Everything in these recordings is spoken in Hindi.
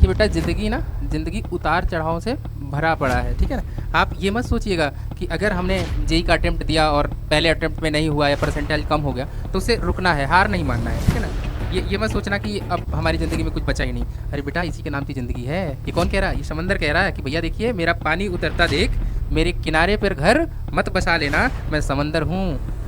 देखिए बेटा, ज़िंदगी उतार चढ़ाव से भरा पड़ा है, ठीक है ना। आप ये मत सोचिएगा कि अगर हमने जेई का अटेम्प्ट दिया और पहले अटेम्प्ट में नहीं हुआ या परसेंटाइल कम हो गया तो उसे रुकना है, हार नहीं मानना है, ठीक है ना। ये मत सोचना कि अब हमारी ज़िंदगी में कुछ बचा ही नहीं। अरे बेटा, इसी के नाम की ज़िंदगी है। ये कौन कह रहा है? ये समंदर कह रहा है कि भैया देखिए, मेरा पानी उतरता देख, मेरे किनारे पर घर मत बसा लेना, मैं समंदर हूँ,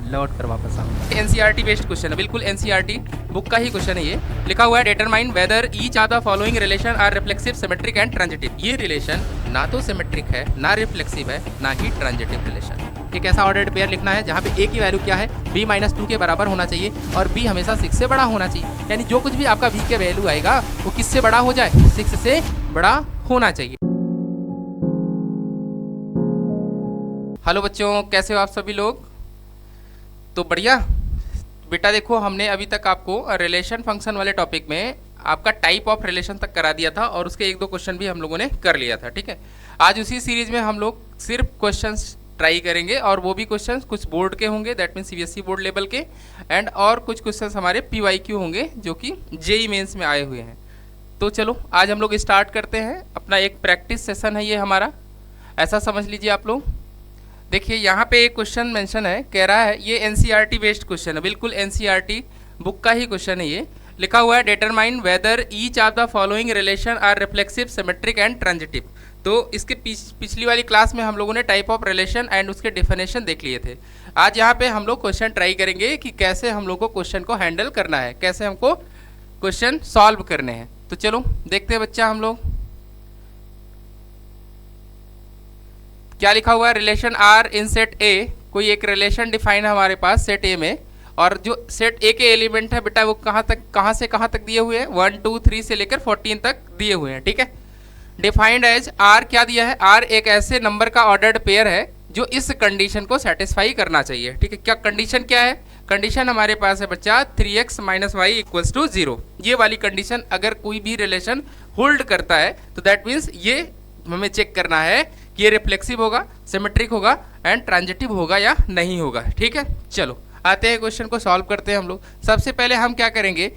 लौट कर वापस आऊँगा। एनसीईआरटी बेस्ड क्वेश्चन है, बिल्कुल एनसीईआरटी बुक का ही क्वेश्चन है। ये लिखा हुआ है, determine whether each of the following relation are reflexive, symmetric and transitive. ये रिलेशन ना तो सिमेट्रिक है, ना रिफ्लेक्सिव है, ना ही ट्रांजिटिव रिलेशन। एक ऐसा ऑर्डर्ड पेयर लिखना है जहाँ पे ए की वैल्यू क्या है, b-2 के बराबर होना चाहिए और b हमेशा 6 से बड़ा होना चाहिए। यानी जो कुछ भी आपका b के वैल्यू आएगा वो किससे बड़ा हो जाए, 6 से बड़ा होना चाहिए। हेलो बच्चों, कैसे हो आप सभी लोग? तो बढ़िया बेटा, देखो हमने अभी तक आपको रिलेशन फंक्शन वाले टॉपिक में आपका टाइप ऑफ रिलेशन तक करा दिया था और उसके 1-2 क्वेश्चन भी हम लोगों ने कर लिया था, ठीक है। आज उसी सीरीज में हम लोग सिर्फ क्वेश्चंस ट्राई करेंगे और वो भी क्वेश्चंस कुछ बोर्ड के होंगे, that mean CBSE board level के, एंड और कुछ क्वेश्चंस हमारे पीवाईक्यू होंगे जो कि जेई मेंस में आए हुए हैं। तो चलो आज हम लोग स्टार्ट करते हैं। अपना एक प्रैक्टिस सेशन है ये हमारा, ऐसा समझ लीजिए आप लोग। देखिए यहाँ पे एक क्वेश्चन मेंशन है, कह रहा है, ये एनसीईआरटी बेस्ड क्वेश्चन है, बिल्कुल एनसीईआरटी बुक का ही क्वेश्चन है। ये लिखा हुआ है, determine whether each of the following relation are reflexive, symmetric and transitive. तो इसके पिछली वाली क्लास में हम लोगों ने टाइप ऑफ रिलेशन एंड उसके डेफिनेशन देख लिए थे। आज यहाँ पे हम लोग क्वेश्चन ट्राई करेंगे कि कैसे हम लोग को क्वेश्चन को हैंडल करना है, कैसे हमको क्वेश्चन सॉल्व करने हैं। तो चलो देखते हैं बच्चा, हम लोग क्या लिखा हुआ है। Relation R in set A, कोई एक रिलेशन डिफाइन है हमारे पास सेट ए में, और जो सेट ए के एलिमेंट है बेटा वो कहाँ से कहाँ तक दिए हुए हैं, 1, 2, 3 से लेकर 14 तक दिए हुए हैं, ठीक है। डिफाइंड एज आर क्या दिया है, आर एक ऐसे नंबर का ऑर्डर्ड पेयर है जो इस कंडीशन को सेटिस्फाई करना चाहिए, ठीक है। क्या कंडीशन क्या है? कंडीशन हमारे पास है बच्चा 3x - y = 0। ये वाली कंडीशन अगर कोई भी रिलेशन होल्ड करता है तो दैट मीन्स ये हमें चेक करना है कि ये रिफ्लेक्सिव होगा, सिमेट्रिक होगा एंड ट्रांजिटिव होगा या नहीं होगा, ठीक है। चलो आते हैं क्वेश्चन को सॉल्व करते हैं हम लोग। सबसे पहले हम क्या करेंगे,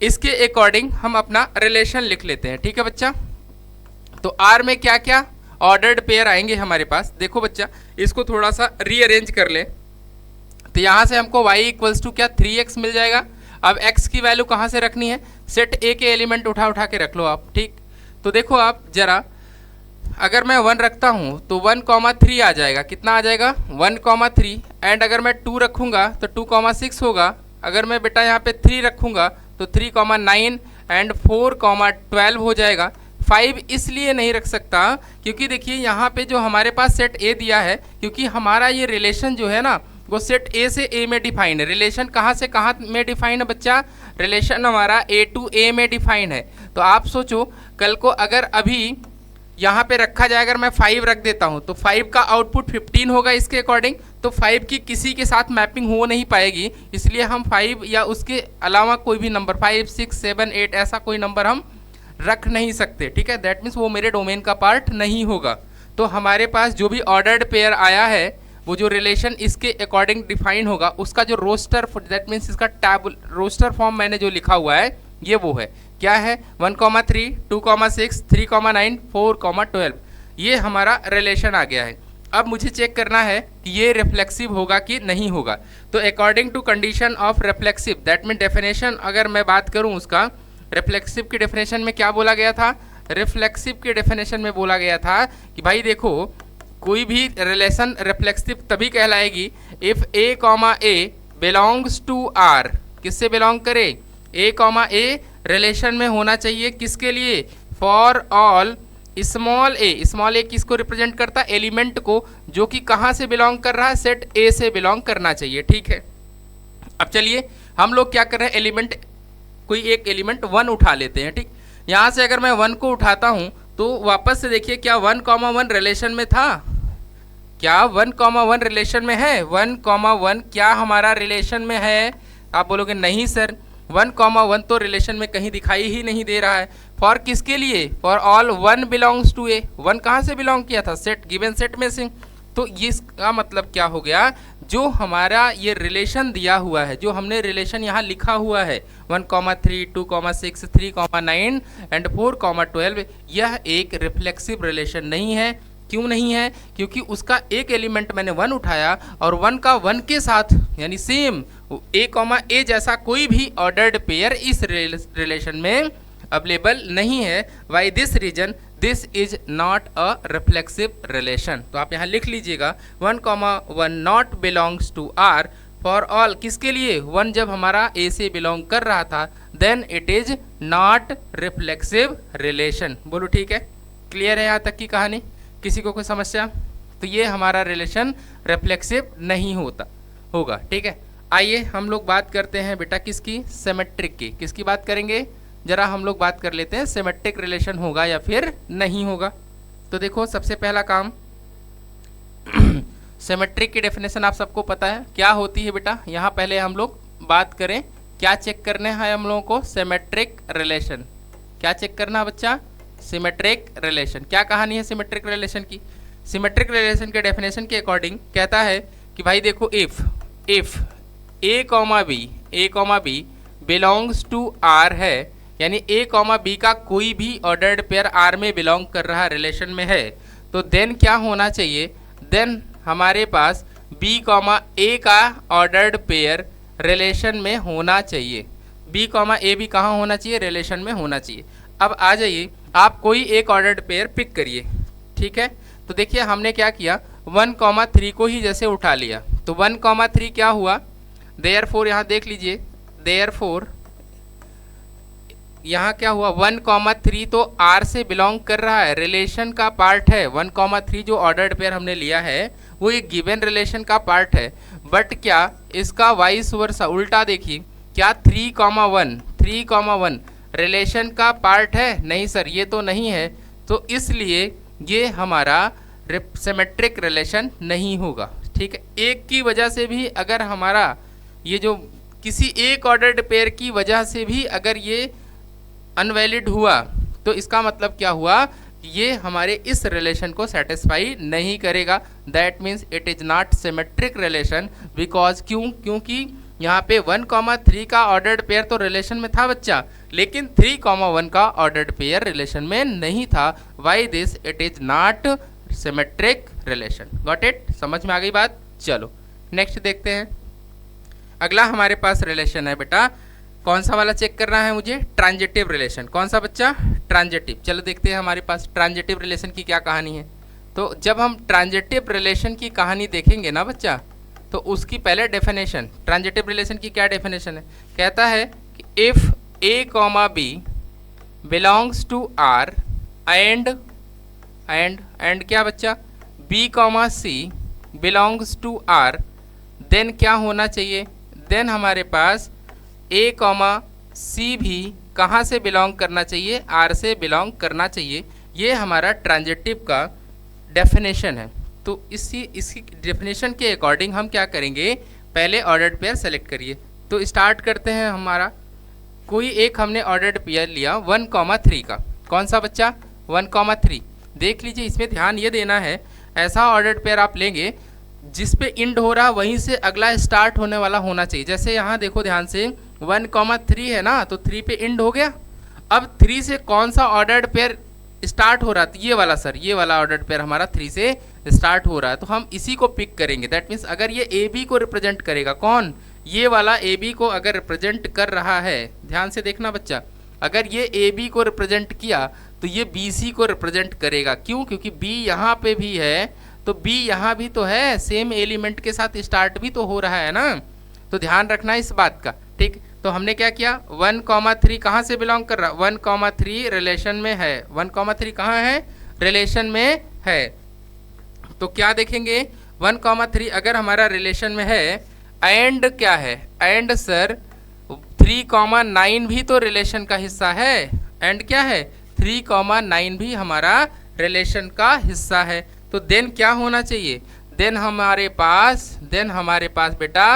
इसके अकॉर्डिंग हम अपना रिलेशन लिख लेते हैं, ठीक है बच्चा। तो आर में क्या क्या ऑर्डर्ड पेयर आएंगे हमारे पास, देखो बच्चा इसको थोड़ा सा रीअरेंज कर ले। तो यहाँ से हमको y = क्या 3x मिल जाएगा। अब x की वैल्यू कहाँ से रखनी है, सेट ए के एलिमेंट उठा के रख लो आप, ठीक। तो देखो आप जरा, अगर मैं 1 रखता हूँ तो 1,3 आ जाएगा, कितना आ जाएगा 1,3। एंड अगर मैं 2 रखूँगा तो 2,6 होगा। अगर मैं बेटा यहाँ पे 3 रखूँगा तो 3,9 एंड 4,12 हो जाएगा। 5 इसलिए नहीं रख सकता क्योंकि देखिए यहाँ पे जो हमारे पास सेट ए दिया है, क्योंकि हमारा ये रिलेशन जो है ना वो सेट ए से ए में डिफाइन है। रिलेशन कहाँ से कहाँ में डिफाइन है बच्चा, रिलेशन हमारा ए टू ए में डिफाइन है। तो आप सोचो कल को अगर अभी यहाँ पे रखा जाए, अगर मैं 5 रख देता हूँ तो 5 का आउटपुट 15 होगा इसके अकॉर्डिंग, तो 5 की किसी के साथ मैपिंग हो नहीं पाएगी, इसलिए हम 5 या उसके अलावा कोई भी नंबर 5, 6, 7, 8 ऐसा कोई नंबर हम रख नहीं सकते, ठीक है। दैट मीन्स वो मेरे डोमेन का पार्ट नहीं होगा। तो हमारे पास जो भी ऑर्डर्ड पेयर आया है वो जो रिलेशन इसके अकॉर्डिंग डिफाइन होगा, उसका जो रोस्टर, दैट मीन्स इसका टैबुल रोस्टर फॉर्म मैंने जो लिखा हुआ है ये वो है, क्या है 1,3, 2,6, 3,9, 4,12, ये हमारा रिलेशन आ गया है। अब मुझे चेक करना है कि ये रिफ्लेक्सिव होगा कि नहीं होगा। तो according to condition of reflexive, that mean definition अगर मैं बात करूं उसका, रिफ्लेक्सिव की डेफिनेशन में क्या बोला गया था, रिफ्लेक्सिव की डेफिनेशन में बोला गया था कि भाई देखो कोई भी रिलेशन रिफ्लेक्सिव तभी कहलाएगी if a, belongs to r, किससे बिलोंग करे, a, रिलेशन में होना चाहिए किसके लिए, फॉर ऑल स्मॉल ए किसको रिप्रेजेंट करता है, एलिमेंट को, जो कि कहाँ से बिलोंग कर रहा है, सेट ए से बिलोंग करना चाहिए, ठीक है। अब चलिए हम लोग क्या कर रहे हैं, एलिमेंट कोई एक एलिमेंट 1 उठा लेते हैं, ठीक। यहाँ से अगर मैं 1 को उठाता हूँ तो वापस से देखिए क्या 1,1 रिलेशन में था, क्या 1,1 रिलेशन में है, 1,1 क्या हमारा रिलेशन में है। आप बोलोगे नहीं सर 1,1 तो रिलेशन में कहीं दिखाई ही नहीं दे रहा है। फॉर किसके लिए, फॉर ऑल 1 बिलोंग्स टू ए, 1 कहाँ से बिलोंग किया था, सेट गिवन सेट में से। तो इसका मतलब क्या हो गया, जो हमारा ये रिलेशन दिया हुआ है, जो हमने रिलेशन यहाँ लिखा हुआ है 1,3, 2,6, 3,9 एंड 4,12, यह एक रिफ्लेक्सिव रिलेशन नहीं है। क्यों नहीं है? क्योंकि उसका एक एलिमेंट मैंने 1 उठाया और 1 का 1 के साथ यानी सेम a, जैसा कोई भी ऑर्डर्ड पेयर इस रिलेशन में अवेलेबल नहीं है। By this reason this is not a reflexive relation. तो आप यहाँ लिख लीजिएगा 1,1 not belongs to R for all. किसके लिए? 1 जब हमारा ए से बिलोंग कर रहा था, then it is not reflexive relation. बोलो ठीक है? क्लियर है यहाँ तक की कहानी? किसी को कोई समस्या? तो ये हमारा रिलेशन रिफ्लेक्सिव नहीं होगा। ठीक है, आइए हम लोग बात करते हैं बेटा किसकी? सिमेट्रिक की। किसकी बात करेंगे? जरा हम लोग बात कर लेते हैं सिमेट्रिक रिलेशन होगा या फिर नहीं होगा। तो देखो सबसे पहला काम सिमेट्रिक की डेफिनेशन आप सबको पता है क्या होती है बेटा। यहाँ पहले हम लोग बात करें, क्या चेक करने हैं हम लोगों को? Symmetric relation. क्या चेक करना है बच्चा? Symmetric relation. क्या कहानी है सिमेट्रिक रिलेशन की? सिमेट्रिक रिलेशन के डेफिनेशन के अकॉर्डिंग कहता है कि भाई देखो if a, b belongs to R है, यानी a, b का कोई भी ऑर्डर्ड पेयर आर में बिलोंग कर रहा रिलेशन में है, तो देन क्या होना चाहिए? देन हमारे पास b, a का ऑर्डर्ड पेयर रिलेशन में होना चाहिए। b, a भी कहाँ होना चाहिए? रिलेशन में होना चाहिए। अब आ जाइए, आप कोई एक ऑर्डर्ड पेयर पिक करिए। ठीक है, तो देखिए हमने क्या किया, 1,3 को ही जैसे उठा लिया, तो 1,3 क्या हुआ? देयरफॉर यहाँ देख लीजिए, देयरफॉर यहाँ क्या हुआ? 1,3 तो आर से बिलोंग कर रहा है, रिलेशन का पार्ट है। 1,3 जो ऑर्डर्ड पेयर हमने लिया है वो एक गिवन रिलेशन का पार्ट है। बट क्या इसका वाइस वर्सा उल्टा देखिए, क्या 3,1 रिलेशन का पार्ट है? नहीं सर, ये तो नहीं है। तो इसलिए ये हमारा सिमेट्रिक रिलेशन नहीं होगा। ठीक है, एक की वजह से भी अगर हमारा ये जो किसी एक ऑर्डर्ड पेयर की वजह से भी अगर ये अनवैलिड हुआ, तो इसका मतलब क्या हुआ? ये हमारे इस रिलेशन को सेटिस्फाई नहीं करेगा। That means it is not symmetric relation. Because क्योंकि यहाँ पे 1,3 का ऑर्डर्ड पेयर तो रिलेशन में था बच्चा, लेकिन 3,1 का ऑर्डर्ड पेयर रिलेशन में नहीं था। Why this? It is not symmetric relation. Got it? समझ में आ गई बात? चलो नेक्स्ट देखते हैं। अगला हमारे पास रिलेशन है बेटा, कौन सा वाला चेक करना है मुझे? Transitive relation. कौन सा बच्चा? ट्रांजिटिव। चलो देखते हैं हमारे पास ट्रांजिटिव रिलेशन की क्या कहानी है। तो जब हम ट्रांजिटिव रिलेशन की कहानी देखेंगे ना बच्चा, तो उसकी पहले डेफिनेशन, ट्रांजिटिव रिलेशन की क्या डेफिनेशन है? कहता है कि if a, b belongs to r and क्या बच्चा? b, c belongs to r, then क्या होना चाहिए? देन हमारे पास a, c भी कहाँ से बिलोंग करना चाहिए? r से बिलोंग करना चाहिए। ये हमारा ट्रांजिटिव का डेफिनेशन है। तो इसकी डेफिनेशन के अकॉर्डिंग हम क्या करेंगे? पहले ऑर्डर्ड पेयर सेलेक्ट करिए। तो स्टार्ट करते हैं। हमारा कोई एक हमने ऑर्डर्ड पेयर लिया 1,3 का। कौन सा बच्चा? 1,3। देख लीजिए, इसमें ध्यान ये देना है, ऐसा ऑर्डर्ड पेयर आप लेंगे जिस पे इंड हो रहा वहीं से अगला स्टार्ट होने वाला होना चाहिए। जैसे यहाँ देखो ध्यान से, 1,3 है ना, तो 3 पे इंड हो गया। अब 3 से कौन सा ऑर्डर्ड पेयर स्टार्ट हो रहा? तो ये वाला सर, ये वाला ऑर्डर्ड पेयर हमारा 3 से स्टार्ट हो रहा है, तो हम इसी को पिक करेंगे। दैट मीन्स अगर ये ए बी को रिप्रेजेंट करेगा, कौन? ये वाला ए बी को अगर रिप्रेजेंट कर रहा है, ध्यान से देखना बच्चा, अगर ये ए बी को रिप्रेजेंट किया तो ये बी सी को रिप्रेजेंट करेगा। क्यों? क्योंकि बी यहाँ पे भी है, तो बी यहाँ भी तो है, सेम एलिमेंट के साथ स्टार्ट भी तो हो रहा है ना। तो ध्यान रखना इस बात का। ठीक, तो हमने क्या किया? 1,3 कहाँ से बिलोंग कर रहा? 1,3 रिलेशन में है। 1,3 कहाँ है? रिलेशन में है। तो क्या देखेंगे? 1,3 अगर हमारा रिलेशन में है, एंड क्या है? एंड सर 3,9 भी तो रिलेशन का हिस्सा है। एंड क्या है? 3,9 भी हमारा रिलेशन का हिस्सा है। तो देन क्या होना चाहिए? देन हमारे पास बेटा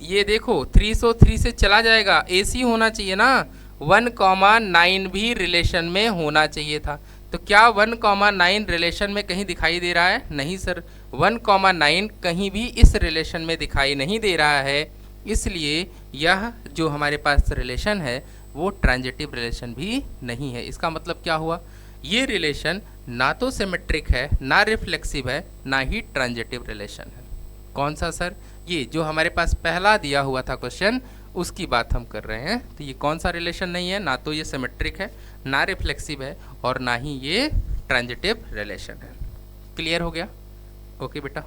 ये देखो 303 से चला जाएगा, AC होना चाहिए ना। 1,9 भी रिलेशन में होना चाहिए था। तो क्या 1,9 रिलेशन में कहीं दिखाई दे रहा है? नहीं सर, 1,9 कहीं भी इस रिलेशन में दिखाई नहीं दे रहा है, इसलिए यह जो हमारे पास रिलेशन है वो ट्रांजिटिव रिलेशन भी नहीं है। इसका मतलब क्या हुआ? ये रिलेशन ना तो सिमेट्रिक है, ना रिफ्लेक्सिव है, ना ही ट्रांजिटिव रिलेशन है। कौन सा सर? ये जो हमारे पास पहला दिया हुआ था क्वेश्चन, उसकी बात हम कर रहे हैं। तो ये कौन सा रिलेशन नहीं है? ना तो ये सिमेट्रिक है, ना रिफ्लेक्सिव है, और ना ही ये ट्रांजिटिव रिलेशन है। क्लियर हो गया? ओके बेटा,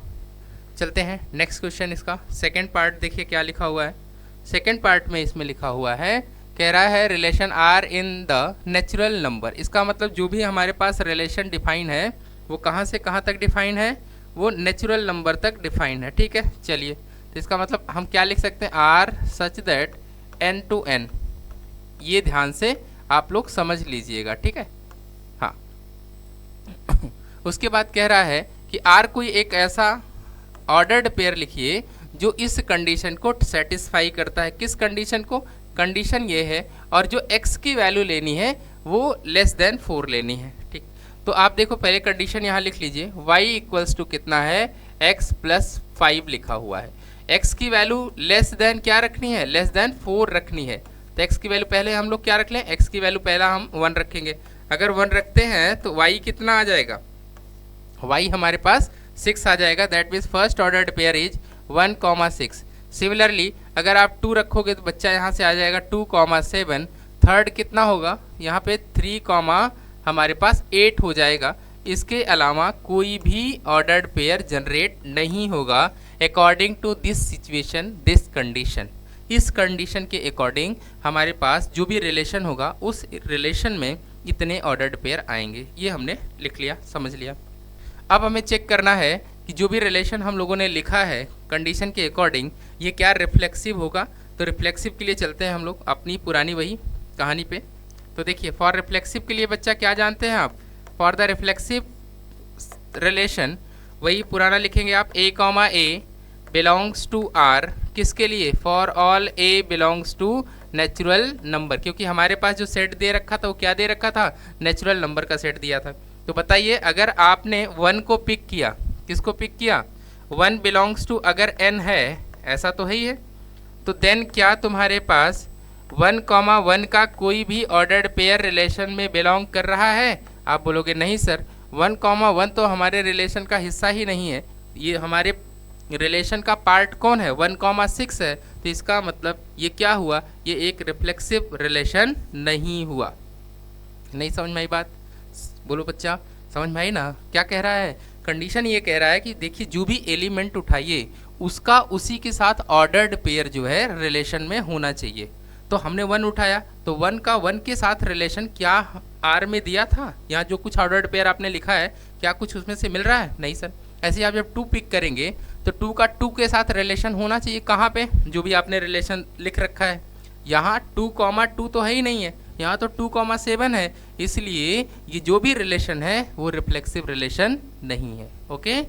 चलते हैं नेक्स्ट क्वेश्चन। इसका सेकेंड पार्ट देखिए क्या लिखा हुआ है। सेकेंड पार्ट में इसमें लिखा हुआ है, कह रहा है relation R in the natural number. इसका मतलब जो भी हमारे पास रिलेशन डिफाइन है वो कहाँ से कहाँ तक डिफाइन है? वो नेचुरल नंबर तक डिफाइन है। ठीक है, चलिए, तो इसका मतलब हम क्या लिख सकते हैं? R such that n to n। ये ध्यान से आप लोग समझ लीजिएगा, ठीक है। हाँ उसके बाद कह रहा है कि आर कोई एक ऐसा ऑर्डर्ड पेयर लिखिए जो इस कंडीशन को सेटिस्फाई करता है। किस कंडीशन को? कंडीशन ये है, और जो x की वैल्यू लेनी है वो लेस देन 4 लेनी है। ठीक, तो आप देखो पहले कंडीशन यहाँ लिख लीजिए, y इक्वल्स टू कितना है? x प्लस 5 लिखा हुआ है। x की वैल्यू लेस देन क्या रखनी है? लेस देन 4 रखनी है। तो x की वैल्यू पहले हम लोग क्या रख लें? x की वैल्यू पहला हम 1 रखेंगे। अगर 1 रखते हैं तो y कितना आ जाएगा? y हमारे पास 6 आ जाएगा। That means first ordered pair is 1,6। Similarly अगर आप 2 रखोगे तो बच्चा यहाँ से आ जाएगा 2,7। थर्ड कितना होगा? यहाँ पे 3, हमारे पास 8 हो जाएगा। इसके अलावा कोई भी ऑर्डर्ड पेयर जनरेट नहीं होगा according to this situation, this condition. इस कंडीशन के अकॉर्डिंग हमारे पास जो भी रिलेशन होगा उस रिलेशन में इतने ऑर्डर्ड पेयर आएंगे। ये हमने लिख लिया, समझ लिया। अब हमें चेक करना है कि जो भी रिलेशन हम लोगों ने लिखा है कंडीशन के अकॉर्डिंग, ये क्या रिफ्लेक्सिव होगा। तो रिफ्लेक्सिव के लिए चलते हैं हम लोग अपनी पुरानी वही कहानी पे। तो देखिए, फॉर रिफ्लेक्सिव के लिए बच्चा क्या जानते हैं आप? फॉर द रिफ्लेक्सिव रिलेशन वही पुराना लिखेंगे आप, a, बिलोंग्स टू r। किसके लिए? For all a belongs to natural number, क्योंकि हमारे पास जो सेट दे रखा था वो क्या दे रखा था? नेचुरल नंबर का सेट दिया था। तो बताइए, अगर आपने 1 को पिक किया, किसको पिक किया? 1 बिलोंग्स टू अगर n है, ऐसा तो है ही है, तो देन क्या तुम्हारे पास 1,1 का कोई भी ऑर्डर्ड पेयर रिलेशन में बिलोंग कर रहा है? आप बोलोगे नहीं सर, 1,1 तो हमारे रिलेशन का हिस्सा ही नहीं है। ये हमारे रिलेशन का पार्ट कौन है? 1,6 है। तो इसका मतलब ये क्या हुआ? ये एक रिफ्लेक्सिव रिलेशन नहीं हुआ। नहीं समझ में आई बात? बोलो बच्चा, समझ में आई ना? क्या कह रहा है? कंडीशन ये कह रहा है कि देखिए, जो भी एलिमेंट उठाइए उसका उसी के साथ ऑर्डर्ड पेयर जो है रिलेशन में होना चाहिए। तो हमने 1 उठाया, तो 1 का 1 के साथ रिलेशन क्या आर में दिया था? यहाँ जो कुछ ऑर्डर्ड पेयर आपने लिखा है, क्या कुछ उसमें से मिल रहा है? नहीं सर। ऐसे ही आप जब 2 पिक करेंगे तो 2 का 2 के साथ रिलेशन होना चाहिए। कहाँ पे? जो भी आपने रिलेशन लिख रखा है। यहाँ 2,2 तो है ही नहीं है, यहाँ तो 2,7 है। इसलिए ये जो भी रिलेशन है वो रिफ्लेक्सिव रिलेशन नहीं है। ओके,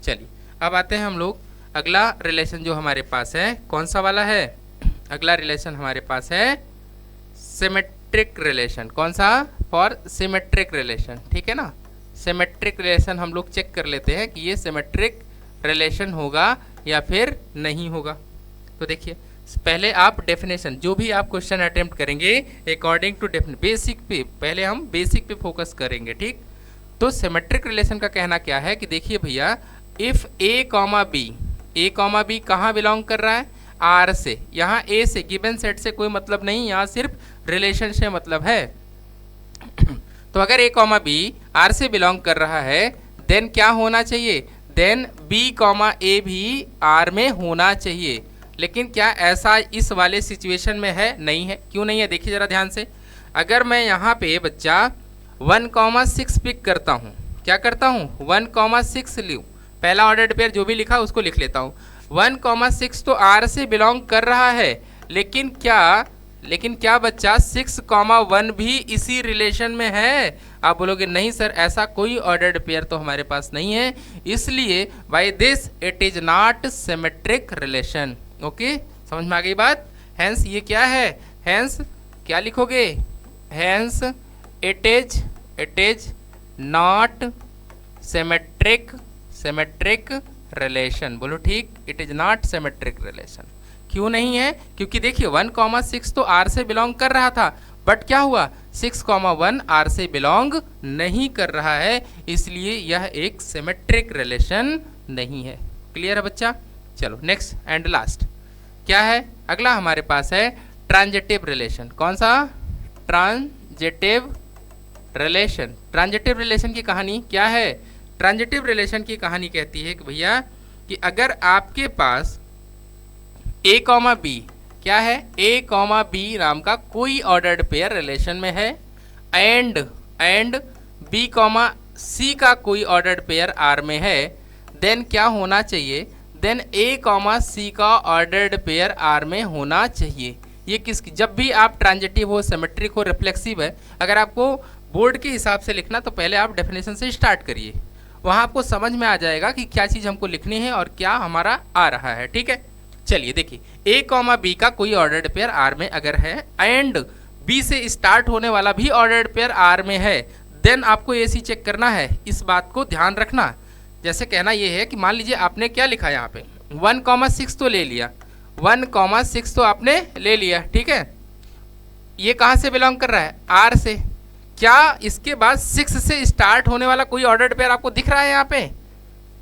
चलिए अब आते हैं हम लोग अगला रिलेशन जो हमारे पास है, कौन सा वाला है? अगला रिलेशन हमारे पास है सिमेट्रिक रिलेशन। कौन सा? फॉर सिमेट्रिक रिलेशन, ठीक है ना। सिमेट्रिक रिलेशन हम लोग चेक कर लेते हैं कि ये सिमेट्रिक रिलेशन होगा या फिर नहीं होगा। तो देखिए, पहले आप डेफिनेशन, जो भी आप क्वेश्चन अटेम्प्ट करेंगे अकॉर्डिंग टू बेसिक पे, पहले हम बेसिक पे फोकस करेंगे, ठीक। तो सिमेट्रिक रिलेशन का कहना क्या है कि देखिए भैया, इफ ए कॉमा बी कहाँ बिलोंग कर रहा है? आर से। यहाँ ए से, गिवन सेट से कोई मतलब नहीं, यहाँ सिर्फ रिलेशन से मतलब है। तो अगर ए कॉमा बी आर से बिलोंग कर रहा है, देन क्या होना चाहिए? देन बी कॉमा ए भी आर में होना चाहिए। लेकिन क्या ऐसा इस वाले सिचुएशन में है? नहीं है। क्यों नहीं है? देखिए जरा ध्यान से। अगर मैं यहाँ पे बच्चा 1,6 पिक करता हूँ, क्या करता हूँ? 1,6 लूँ, पहला ऑर्डर्ड पेयर जो भी लिखा उसको लिख लेता हूँ। 1,6 तो आर से बिलोंग कर रहा है, लेकिन क्या बच्चा 6,1 भी इसी रिलेशन में है? आप बोलोगे नहीं सर, ऐसा कोई ऑर्डर्ड पेयर तो हमारे पास नहीं है, इसलिए by this it is not symmetric relation. Okay, समझ में आ गई बात? हेंस ये क्या है? हेंस क्या लिखोगे? Hence it is not symmetric relation. बोलो ठीक, it is not symmetric relation. क्यों नहीं है? क्योंकि देखिए 1,6 तो R से बिलोंग कर रहा था, बट क्या हुआ 6,1 R से बिलोंग नहीं कर रहा है, इसलिए यह एक सिमेट्रिक रिलेशन नहीं है। क्लियर है बच्चा? चलो नेक्स्ट एंड लास्ट क्या है? अगला हमारे पास है ट्रांजिटिव रिलेशन। कौन सा? Transitive relation. ट्रांजिटिव रिलेशन की कहानी क्या है? ट्रांजिटिव रिलेशन की कहानी कहती है कि भैया कि अगर आपके पास A, B क्या है? A, B नाम का कोई ऑर्डर्ड पेयर रिलेशन में है एंड B, C का कोई ऑर्डर्ड पेयर R में है, देन क्या होना चाहिए? देन A, C का ऑर्डर्ड पेयर R में होना चाहिए। ये किस, जब भी आप ट्रांजिटिव हो, सिमेट्रिक हो, रिफ्लेक्सिव है, अगर आपको बोर्ड के हिसाब से लिखना तो पहले आप डेफिनेशन से स्टार्ट करिए, वहाँ आपको समझ में आ जाएगा कि क्या चीज़ हमको लिखनी है और क्या हमारा आ रहा है। ठीक है, चलिए देखिए A, B का कोई ऑर्डर्ड पेयर R में अगर है एंड B से स्टार्ट होने वाला भी ऑर्डर्ड पेयर R में है, देन आपको AC चेक करना है। इस बात को ध्यान रखना। जैसे कहना ये है कि मान लीजिए आपने क्या लिखा यहाँ पे 1,6 तो ले लिया, 1,6 तो आपने ले लिया, ठीक है। ये कहाँ से बिलोंग कर रहा है? R से। क्या इसके बाद 6 से स्टार्ट होने वाला कोई ऑर्डर्ड पेयर आपको दिख रहा है यहाँ पे?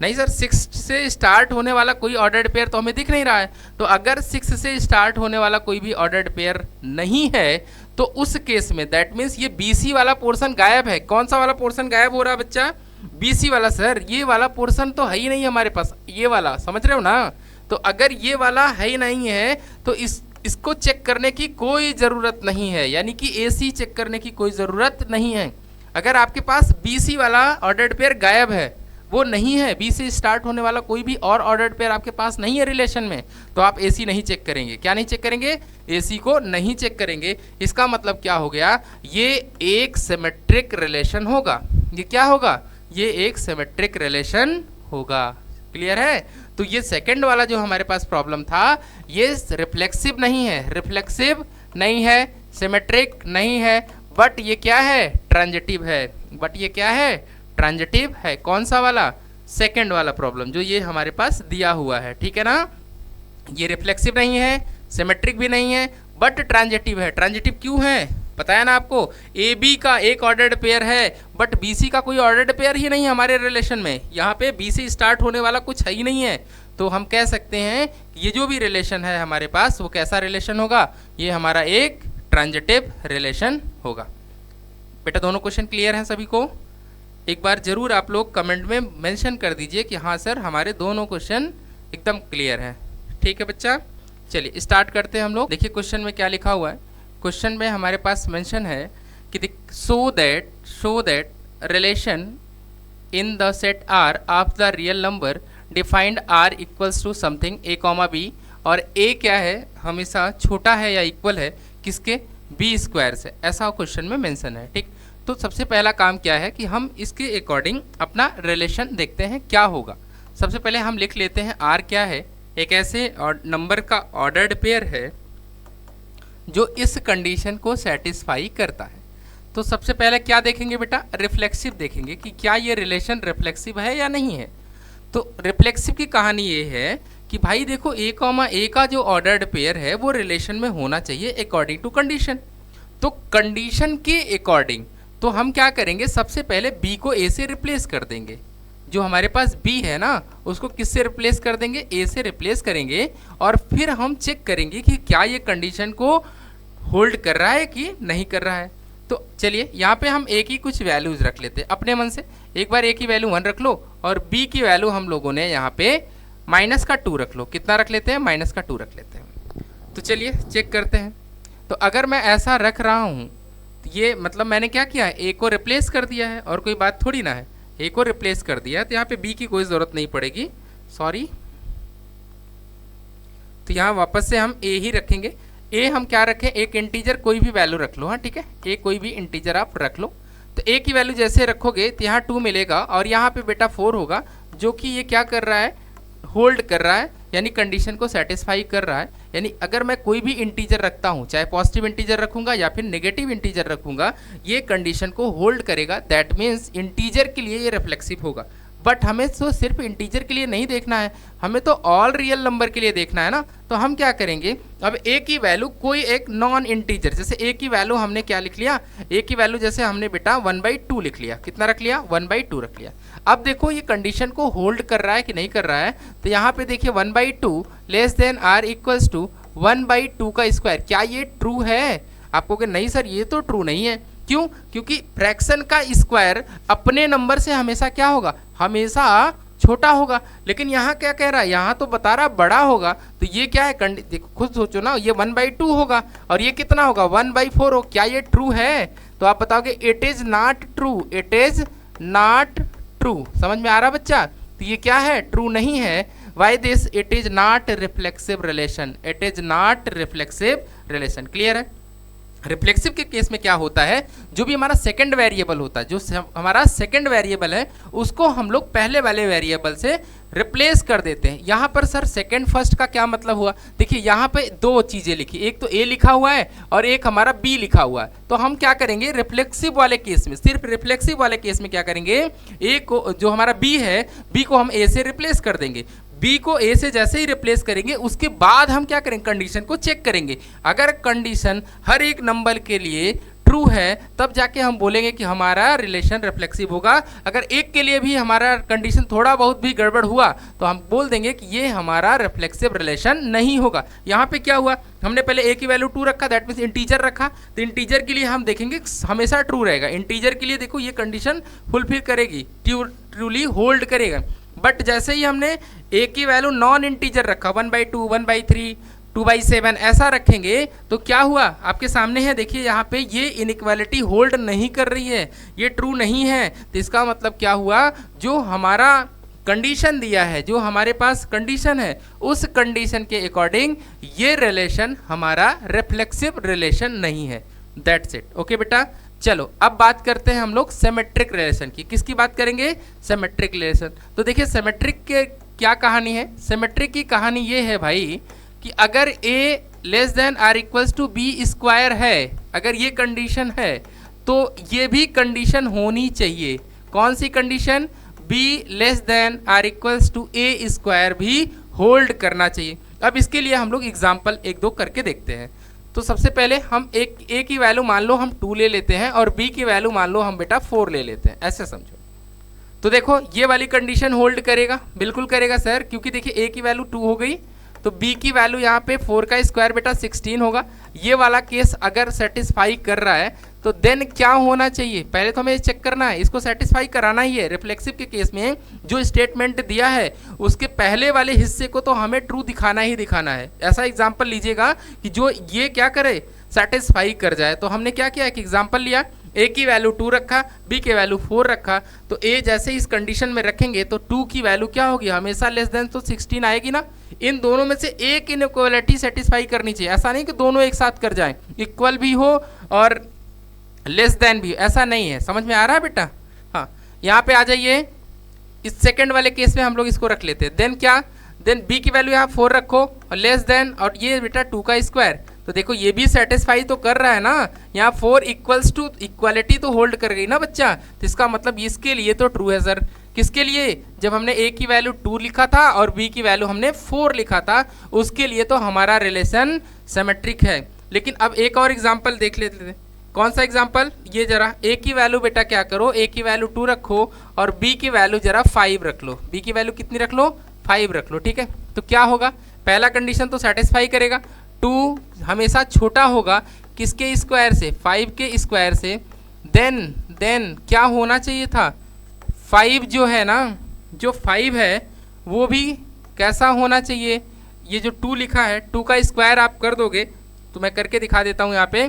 नहीं सर, 6 से स्टार्ट होने वाला कोई ऑर्डर्ड पेयर तो हमें दिख नहीं रहा है। तो अगर 6 से स्टार्ट होने वाला कोई भी ऑर्डर्ड पेयर नहीं है तो उस केस में दैट मीन्स ये BC वाला पोर्शन गायब है। कौन सा वाला पोर्शन गायब हो रहा है बच्चा? BC वाला। सर ये वाला पोर्शन तो है ही नहीं हमारे पास, ये वाला, समझ रहे हो ना? तो अगर ये वाला है ही नहीं है तो इसको चेक करने की कोई ज़रूरत नहीं है, यानी कि AC चेक करने की कोई ज़रूरत नहीं है। अगर आपके पास BC वाला ऑर्डर्ड पेयर गायब है, वो नहीं है, B से स्टार्ट होने वाला कोई भी और ऑर्डर्ड पेयर आपके पास नहीं है रिलेशन में, तो आप AC नहीं चेक करेंगे। क्या नहीं चेक करेंगे? AC को नहीं चेक करेंगे। इसका मतलब क्या हो गया? ये एक सिमेट्रिक रिलेशन होगा। ये क्या होगा? ये एक सिमेट्रिक रिलेशन होगा। क्लियर है? तो ये सेकंड वाला जो हमारे पास प्रॉब्लम था ये रिफ्लेक्सिव नहीं है, रिफ्लेक्सिव नहीं है, सिमेट्रिक नहीं है, बट ये क्या है? ट्रांजिटिव है। बट ये क्या है? ट्रांजिटिव है। कौन सा वाला? सेकंड वाला प्रॉब्लम जो ये हमारे पास दिया हुआ है, ठीक है ना? ये रिफ्लेक्सिव नहीं है, सिमेट्रिक भी नहीं है, बट ट्रांजिटिव है। ट्रांजिटिव क्यों है? बताया ना आपको, AB का एक ऑर्डर्ड पेयर है बट BC का कोई ऑर्डर्ड पेयर ही नहीं है हमारे रिलेशन में। यहाँ पे B से स्टार्ट होने वाला कुछ है ही नहीं है, तो हम कह सकते हैं कि ये जो भी रिलेशन है हमारे पास वो कैसा रिलेशन होगा? ये हमारा एक ट्रांजिटिव रिलेशन होगा। बेटा दोनों क्वेश्चन क्लियर हैं सभी को? एक बार जरूर आप लोग कमेंट में मेंशन कर दीजिए कि हाँ सर हमारे दोनों क्वेश्चन एकदम क्लियर हैं। ठीक है बच्चा, चलिए स्टार्ट करते हैं हम लोग। देखिए क्वेश्चन में क्या लिखा हुआ है। क्वेश्चन में हमारे पास मेंशन है कि show that relation in the set R of the real number defined R equals to something A, B, और A क्या है? हमेशा छोटा है या इक्वल है किसके? B स्क्वायर से। ऐसा क्वेश्चन में मेंशन है, ठीक। तो सबसे पहला काम क्या है कि हम इसके अकॉर्डिंग अपना रिलेशन देखते हैं क्या होगा। सबसे पहले हम लिख लेते हैं R क्या है? एक ऐसे नंबर का ऑर्डर्ड पेयर है जो इस कंडीशन को सेटिस्फाई करता है। तो सबसे पहले क्या देखेंगे बेटा? रिफ्लेक्सिव देखेंगे कि क्या ये रिलेशन रिफ्लेक्सिव है या नहीं है। तो रिफ्लेक्सिव की कहानी ये है कि भाई देखो A, का जो ऑर्डर्ड पेयर है वो रिलेशन में होना चाहिए अकॉर्डिंग टू कंडीशन। तो कंडीशन के अकॉर्डिंग तो हम क्या करेंगे? सबसे पहले B को A से रिप्लेस कर देंगे। जो हमारे पास B है ना उसको किससे रिप्लेस कर देंगे? A से रिप्लेस करेंगे, और फिर हम चेक करेंगे कि क्या ये कंडीशन को होल्ड कर रहा है कि नहीं कर रहा है। तो चलिए यहाँ पे हम A की कुछ वैल्यूज रख लेते हैं अपने मन से। एक बार A की वैल्यू 1 रख लो और B की वैल्यू हम लोगों ने यहाँ पे -2 रख लो। कितना रख लेते हैं? -2 रख लेते हैं। तो चलिए चेक करते हैं। तो अगर मैं ऐसा रख रहा हूँ तो ये मतलब मैंने क्या किया है? A को रिप्लेस कर दिया है, और कोई बात थोड़ी ना है। A को रिप्लेस कर दिया तो यहाँ पे B की कोई ज़रूरत नहीं पड़ेगी, सॉरी। तो यहाँ वापस से हम A ही रखेंगे। A हम क्या रखें? एक इंटीजर कोई भी वैल्यू रख लो, हाँ ठीक है। A कोई भी इंटीजर आप रख लो। तो A की वैल्यू जैसे रखोगे तो यहाँ 2 मिलेगा, और यहाँ पे बेटा 4 होगा, जो कि ये क्या कर रहा है? होल्ड कर रहा है, यानी कंडीशन को सेटिस्फाई कर रहा है। यानी अगर मैं कोई भी इंटीजर रखता हूँ, चाहे पॉजिटिव इंटीजर रखूंगा या फिर नेगेटिव इंटीजर रखूंगा, ये कंडीशन को होल्ड करेगा। दैट मीन्स इंटीजर के लिए ये रिफ्लेक्सिव होगा। बट हमें तो सिर्फ इंटीजर के लिए नहीं देखना है, हमें तो ऑल रियल नंबर के लिए देखना है ना। तो हम क्या करेंगे, अब ए की वैल्यू कोई एक नॉन इंटीजर, जैसे ए की वैल्यू हमने क्या लिख लिया, ए की वैल्यू जैसे हमने बेटा 1/2 लिख लिया। कितना रख लिया, 1/2 रख लिया। अब देखो ये कंडीशन को होल्ड कर रहा है कि नहीं कर रहा है। तो यहाँ पे देखिए 1/2 less than or equals to 1/2 का स्क्वायर, क्या ये ट्रू है? आपको कि नहीं सर ये तो ट्रू नहीं है। क्यों? क्योंकि फ्रैक्शन का स्क्वायर अपने नंबर से हमेशा क्या होगा, हमेशा छोटा होगा। लेकिन यहाँ क्या कह रहा है, यहाँ तो बता रहा बड़ा होगा। तो ये क्या है, देखो खुद सोचो ना, ये 1/2 होगा और ये कितना होगा, 1/4 हो। क्या ये ट्रू है? तो आप बताओगे it is not true, it is not true. समझ में आ रहा बच्चा? तो ये क्या है, ट्रू नहीं है। By this, it is not reflexive relation, it is not reflexive relation. Clear है? रिफ्लेक्सिव के केस में क्या होता है, जो भी हमारा सेकंड वेरिएबल होता है, जो हमारा सेकंड वेरिएबल है उसको हम लोग पहले वाले वेरिएबल से रिप्लेस कर देते हैं। यहाँ पर सर सेकंड फर्स्ट का क्या मतलब हुआ, देखिए यहाँ पे दो चीज़ें लिखी, एक तो ए लिखा हुआ है और एक हमारा बी लिखा हुआ है। तो हम क्या करेंगे, रिफ्लेक्सिव वाले केस में, सिर्फ रिफ्लेक्सिव वाले केस में क्या करेंगे, ए को, जो हमारा बी है, बी को हम ए से रिप्लेस कर देंगे। बी को ए से जैसे ही रिप्लेस करेंगे उसके बाद हम क्या करेंगे, कंडीशन को चेक करेंगे। अगर कंडीशन हर एक नंबर के लिए ट्रू है तब जाके हम बोलेंगे कि हमारा रिलेशन रिफ्लेक्सिव होगा। अगर एक के लिए भी हमारा कंडीशन थोड़ा बहुत भी गड़बड़ हुआ तो हम बोल देंगे कि ये हमारा रिफ्लेक्सिव रिलेशन नहीं होगा। यहाँ पे क्या हुआ, हमने पहले ए की वैल्यू 2 रखा, दैट मीन्स इंटीजर रखा। तो इंटीजर के लिए हम देखेंगे हमेशा ट्रू रहेगा। इंटीजर के लिए देखो ये कंडीशन फुलफिल करेगी, ट्रूली होल्ड करेगा। बट जैसे ही हमने ए की वैल्यू नॉन इंटीजर रखा, 1/2, 1/3, 2/7 ऐसा रखेंगे तो क्या हुआ, आपके सामने है, देखिए यहाँ पे ये इनइक्वालिटी होल्ड नहीं कर रही है, ये ट्रू नहीं है। तो इसका मतलब क्या हुआ, जो हमारा कंडीशन दिया है, जो हमारे पास कंडीशन है, उस कंडीशन के अकॉर्डिंग ये रिलेशन हमारा रिफ्लेक्सिव रिलेशन नहीं है। That's it. ओके बेटा, चलो अब बात करते हैं हम लोग सिमेट्रिक रिलेशन की। किसकी बात करेंगे, सिमेट्रिक रिलेशन। तो देखिए सिमेट्रिक के क्या कहानी है, सिमेट्रिक की कहानी ये है भाई कि अगर a less than or equals to B square है, अगर ये कंडीशन है तो ये भी कंडीशन होनी चाहिए। कौन सी condition, b less than or equals to a square भी होल्ड करना चाहिए। अब इसके लिए हम लोग एग्जाम्पल एक दो करके देखते हैं। तो सबसे पहले हम एक a की वैल्यू मान लो हम 2 ले लेते हैं और b की वैल्यू मान लो हम बेटा 4 ले लेते हैं, ऐसे समझो। तो देखो ये वाली कंडीशन होल्ड करेगा, बिल्कुल करेगा सर, क्योंकि देखिए a की वैल्यू 2 हो गई तो b की वैल्यू यहाँ पे 4 का स्क्वायर बेटा 16 होगा। ये वाला केस अगर सेटिस्फाई कर रहा है तो देन क्या होना चाहिए, पहले तो हमें चेक करना है, इसको सेटिस्फाई कराना ही है। रिफ्लेक्सिव के केस में जो स्टेटमेंट दिया है उसके पहले वाले हिस्से को तो हमें ट्रू दिखाना ही दिखाना है। ऐसा एग्जाम्पल लीजिएगा कि जो ये क्या करे, सेटिस्फाई कर जाए। तो हमने क्या किया, एक एग्जाम्पल लिया, a की वैल्यू 2 रखा, b की वैल्यू 4 रखा। तो a जैसे इस कंडीशन में रखेंगे तो 2 की वैल्यू क्या होगी, हमेशा लेस देन तो 16 आएगी ना। इन दोनों में से एक इनइक्वालिटी सेटिस्फाई करनी चाहिए, ऐसा नहीं कि दोनों एक साथ कर जाएं, इक्वल भी हो और लेस देन भी, ऐसा नहीं है। समझ में आ रहा है बेटा? हाँ, यहाँ पे आ जाइए, इस सेकंड वाले केस में हम लोग इसको रख लेते हैं। देन क्या, देन b की वैल्यू यहाँ 4 रखो और लेस देन, और ये बेटा 2 का स्क्वायर। तो देखो ये भी सेटिस्फाई तो कर रहा है ना, यहाँ 4 इक्वल्स टू, इक्वालिटी तो होल्ड कर गई ना बच्चा। तो इसका मतलब इसके लिए तो ट्रू है सर। किसके लिए, जब हमने a की वैल्यू 2 लिखा था और b की वैल्यू हमने 4 लिखा था, उसके लिए तो हमारा रिलेशन सिमेट्रिक है। लेकिन अब एक और एग्जाम्पल देख लेते हैं। कौन सा एग्जाम्पल, ये जरा a की वैल्यू बेटा क्या करो, a की वैल्यू 2 रखो और b की वैल्यू जरा 5 रख लो। b की वैल्यू कितनी रख लो, 5 रख लो, ठीक है। तो क्या होगा, पहला कंडीशन तो सेटिस्फाई करेगा, 2 हमेशा छोटा होगा किसके स्क्वायर से, 5 के स्क्वायर से। देन क्या होना चाहिए था, 5 जो है ना, जो 5 है वो भी कैसा होना चाहिए, ये जो 2 लिखा है 2 का स्क्वायर आप कर दोगे तो मैं करके दिखा देता हूँ। यहाँ पे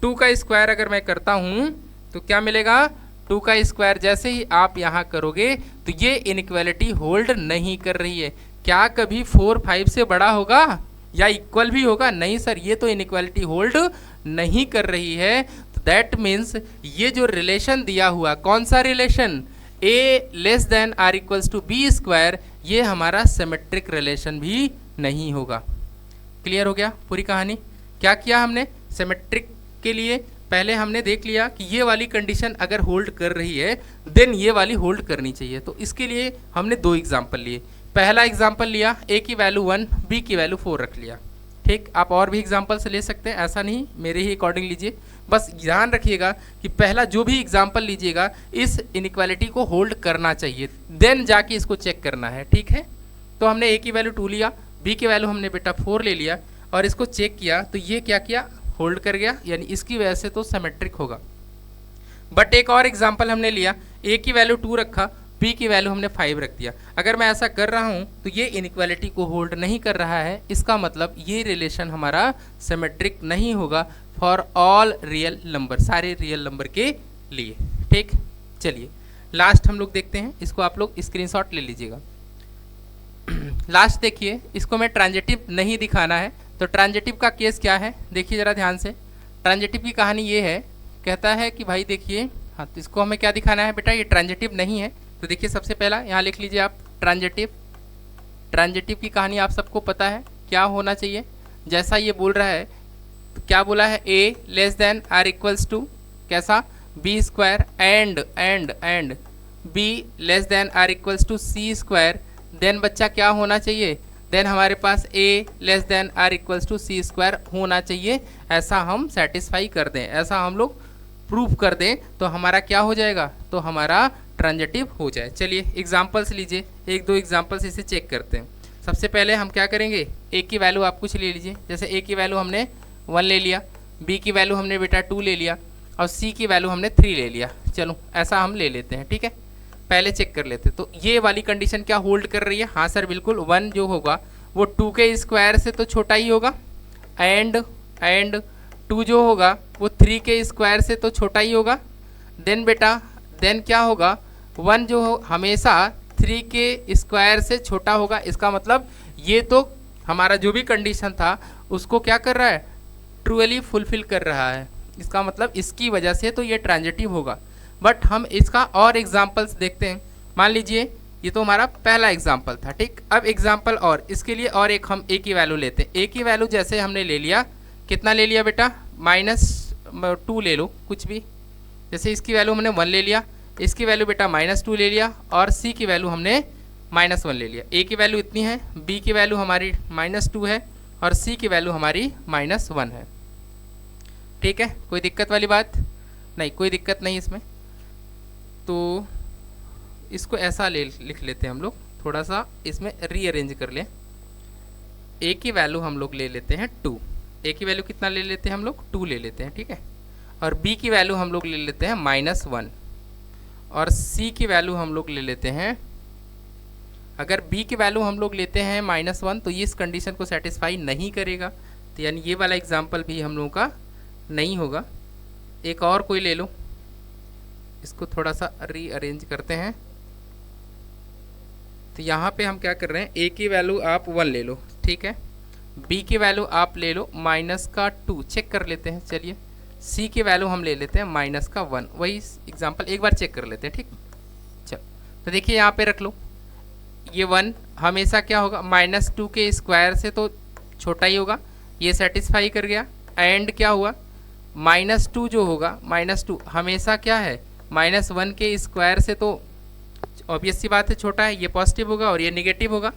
2 का स्क्वायर अगर मैं करता हूँ तो क्या मिलेगा, 2 का स्क्वायर जैसे ही आप यहाँ करोगे तो ये इनइक्वालिटी होल्ड नहीं कर रही है। क्या कभी 4 5 से बड़ा होगा या इक्वल भी होगा, नहीं सर, ये तो इनइक्वालिटी होल्ड नहीं कर रही है। तो दैट मीन्स ये जो रिलेशन दिया हुआ, कौन सा relation, a less than or equals to B square, ये हमारा सिमेट्रिक रिलेशन भी नहीं होगा। क्लियर हो गया पूरी कहानी। क्या किया हमने, सिमेट्रिक के लिए पहले हमने देख लिया कि ये वाली कंडीशन अगर होल्ड कर रही है देन ये वाली होल्ड करनी चाहिए। तो इसके लिए हमने दो एग्जाम्पल लिए। पहला एग्जाम्पल लिया ए की वैल्यू 1 बी की वैल्यू 4 रख लिया। ठीक, आप और भी एग्जाम्पल्स ले सकते हैं, ऐसा नहीं मेरे ही अकॉर्डिंग लीजिए। बस ध्यान रखिएगा कि पहला जो भी एग्जाम्पल लीजिएगा इस इनइक्वालिटी को होल्ड करना चाहिए, देन जाके इसको चेक करना है। ठीक है, तो हमने ए की वैल्यू 2 लिया, बी की वैल्यू हमने बेटा 4 ले लिया और इसको चेक किया तो ये क्या किया, होल्ड कर गया, यानी इसकी वजह से तो सिमेट्रिक होगा। बट एक और एग्जाम्पल हमने लिया, ए की वैल्यू 2 रखा, बी की वैल्यू हमने 5 रख दिया। अगर मैं ऐसा कर रहा हूं तो ये इनइक्वालिटी को होल्ड नहीं कर रहा है, इसका मतलब ये रिलेशन हमारा सिमेट्रिक नहीं होगा फॉर ऑल रियल नंबर, सारे रियल नंबर के लिए। ठीक, चलिए लास्ट हम लोग देखते हैं, इसको आप लोग स्क्रीनशॉट ले लीजिएगा। लास्ट देखिए, इसको मैं ट्रांजिटिव नहीं दिखाना है, तो ट्रांजिटिव का केस क्या है देखिए ज़रा ध्यान से। ट्रांजिटिव की कहानी ये है, कहता है कि भाई देखिए, हाँ तो इसको हमें क्या दिखाना है बेटा, ये ट्रांजिटिव नहीं है। तो देखिए सबसे पहला यहाँ लिख लीजिए आप ट्रांजिटिव। ट्रांजिटिव की कहानी आप सबको पता है क्या होना चाहिए, जैसा ये बोल रहा है तो क्या बोला है, A less than or equals to कैसा, B square and B less than or equals to C square. Then बच्चा क्या होना चाहिए, देन हमारे पास A less than or equals to C square होना चाहिए। ऐसा हम सेटिस्फाई कर दें, ऐसा हम लोग प्रूफ कर दें तो हमारा क्या हो जाएगा, तो हमारा ट्रांजिटिव हो जाए। चलिए एग्जांपल्स लीजिए, एक दो एग्जांपल्स इसे चेक करते हैं। सबसे पहले हम क्या करेंगे, ए की वैल्यू आप कुछ ले लीजिए, जैसे ए की वैल्यू हमने 1 ले लिया, बी की वैल्यू हमने बेटा 2 ले लिया और सी की वैल्यू हमने 3 ले लिया। चलो ऐसा हम ले लेते हैं, ठीक है, पहले चेक कर लेते हैं। तो ये वाली कंडीशन क्या होल्ड कर रही है, हाँ सर बिल्कुल, 1 जो होगा वो 2 के स्क्वायर से तो छोटा ही होगा, एंड 2 जो होगा वो 3 के स्क्वायर से तो छोटा ही होगा। देन बेटा देन क्या होगा, 1 जो हो हमेशा 3 के स्क्वायर से छोटा होगा। इसका मतलब ये तो हमारा जो भी कंडीशन था उसको क्या कर रहा है, ट्रूली फुलफिल कर रहा है। इसका मतलब इसकी वजह से तो ये ट्रांजिटिव होगा। बट हम इसका और एग्जाम्पल्स देखते हैं। मान लीजिए ये तो हमारा पहला एग्जाम्पल था, ठीक। अब एग्जाम्पल और इसके लिए और एक हम ए की वैल्यू लेते हैं। ए की वैल्यू जैसे हमने ले लिया, कितना ले लिया बेटा, -2 ले लो कुछ भी, जैसे इसकी वैल्यू हमने 1 ले लिया, इसकी वैल्यू बेटा -2 ले लिया और सी की वैल्यू हमने -1 ले लिया। ए की वैल्यू इतनी है, बी की वैल्यू हमारी -2 है और सी की वैल्यू हमारी -1 है। ठीक है, कोई दिक्कत वाली बात नहीं, कोई दिक्कत नहीं इसमें। तो इसको ऐसा लिख लेते हैं हम लोग, थोड़ा सा इसमें रीअरेंज कर लें। ए की वैल्यू हम लोग ले लेते हैं 2, ए की वैल्यू कितना ले लेते हैं हम लोग, 2 ले लेते हैं, ठीक है। और बी की वैल्यू हम लोग ले लेते हैं -1 और सी की वैल्यू हम लोग ले लेते हैं, अगर बी की वैल्यू हम लोग लेते हैं -1 तो ये इस कंडीशन को सेटिस्फाई नहीं करेगा, तो यानी ये वाला एग्जाम्पल भी हम लोगों का नहीं होगा। एक और कोई ले लो, इसको थोड़ा सा रीअरेंज करते हैं। तो यहाँ पे हम क्या कर रहे हैं, ए की वैल्यू आप 1 ले लो, ठीक है, बी की वैल्यू आप ले लो -2, चेक कर लेते हैं। चलिए सी की वैल्यू हम ले लेते हैं -1, वही एग्जाम्पल एक बार चेक कर लेते हैं, ठीक। चलो तो देखिए यहाँ पे रख लो, ये 1 हमेशा क्या होगा, -2 के स्क्वायर से तो छोटा ही होगा, ये सेटिस्फाई कर गया। एंड क्या हुआ, -2 जो होगा, -2 हमेशा क्या है, -1 के स्क्वायर से तो ऑब्वियस सी बात है छोटा है, ये पॉजिटिव होगा और ये नेगेटिव होगा।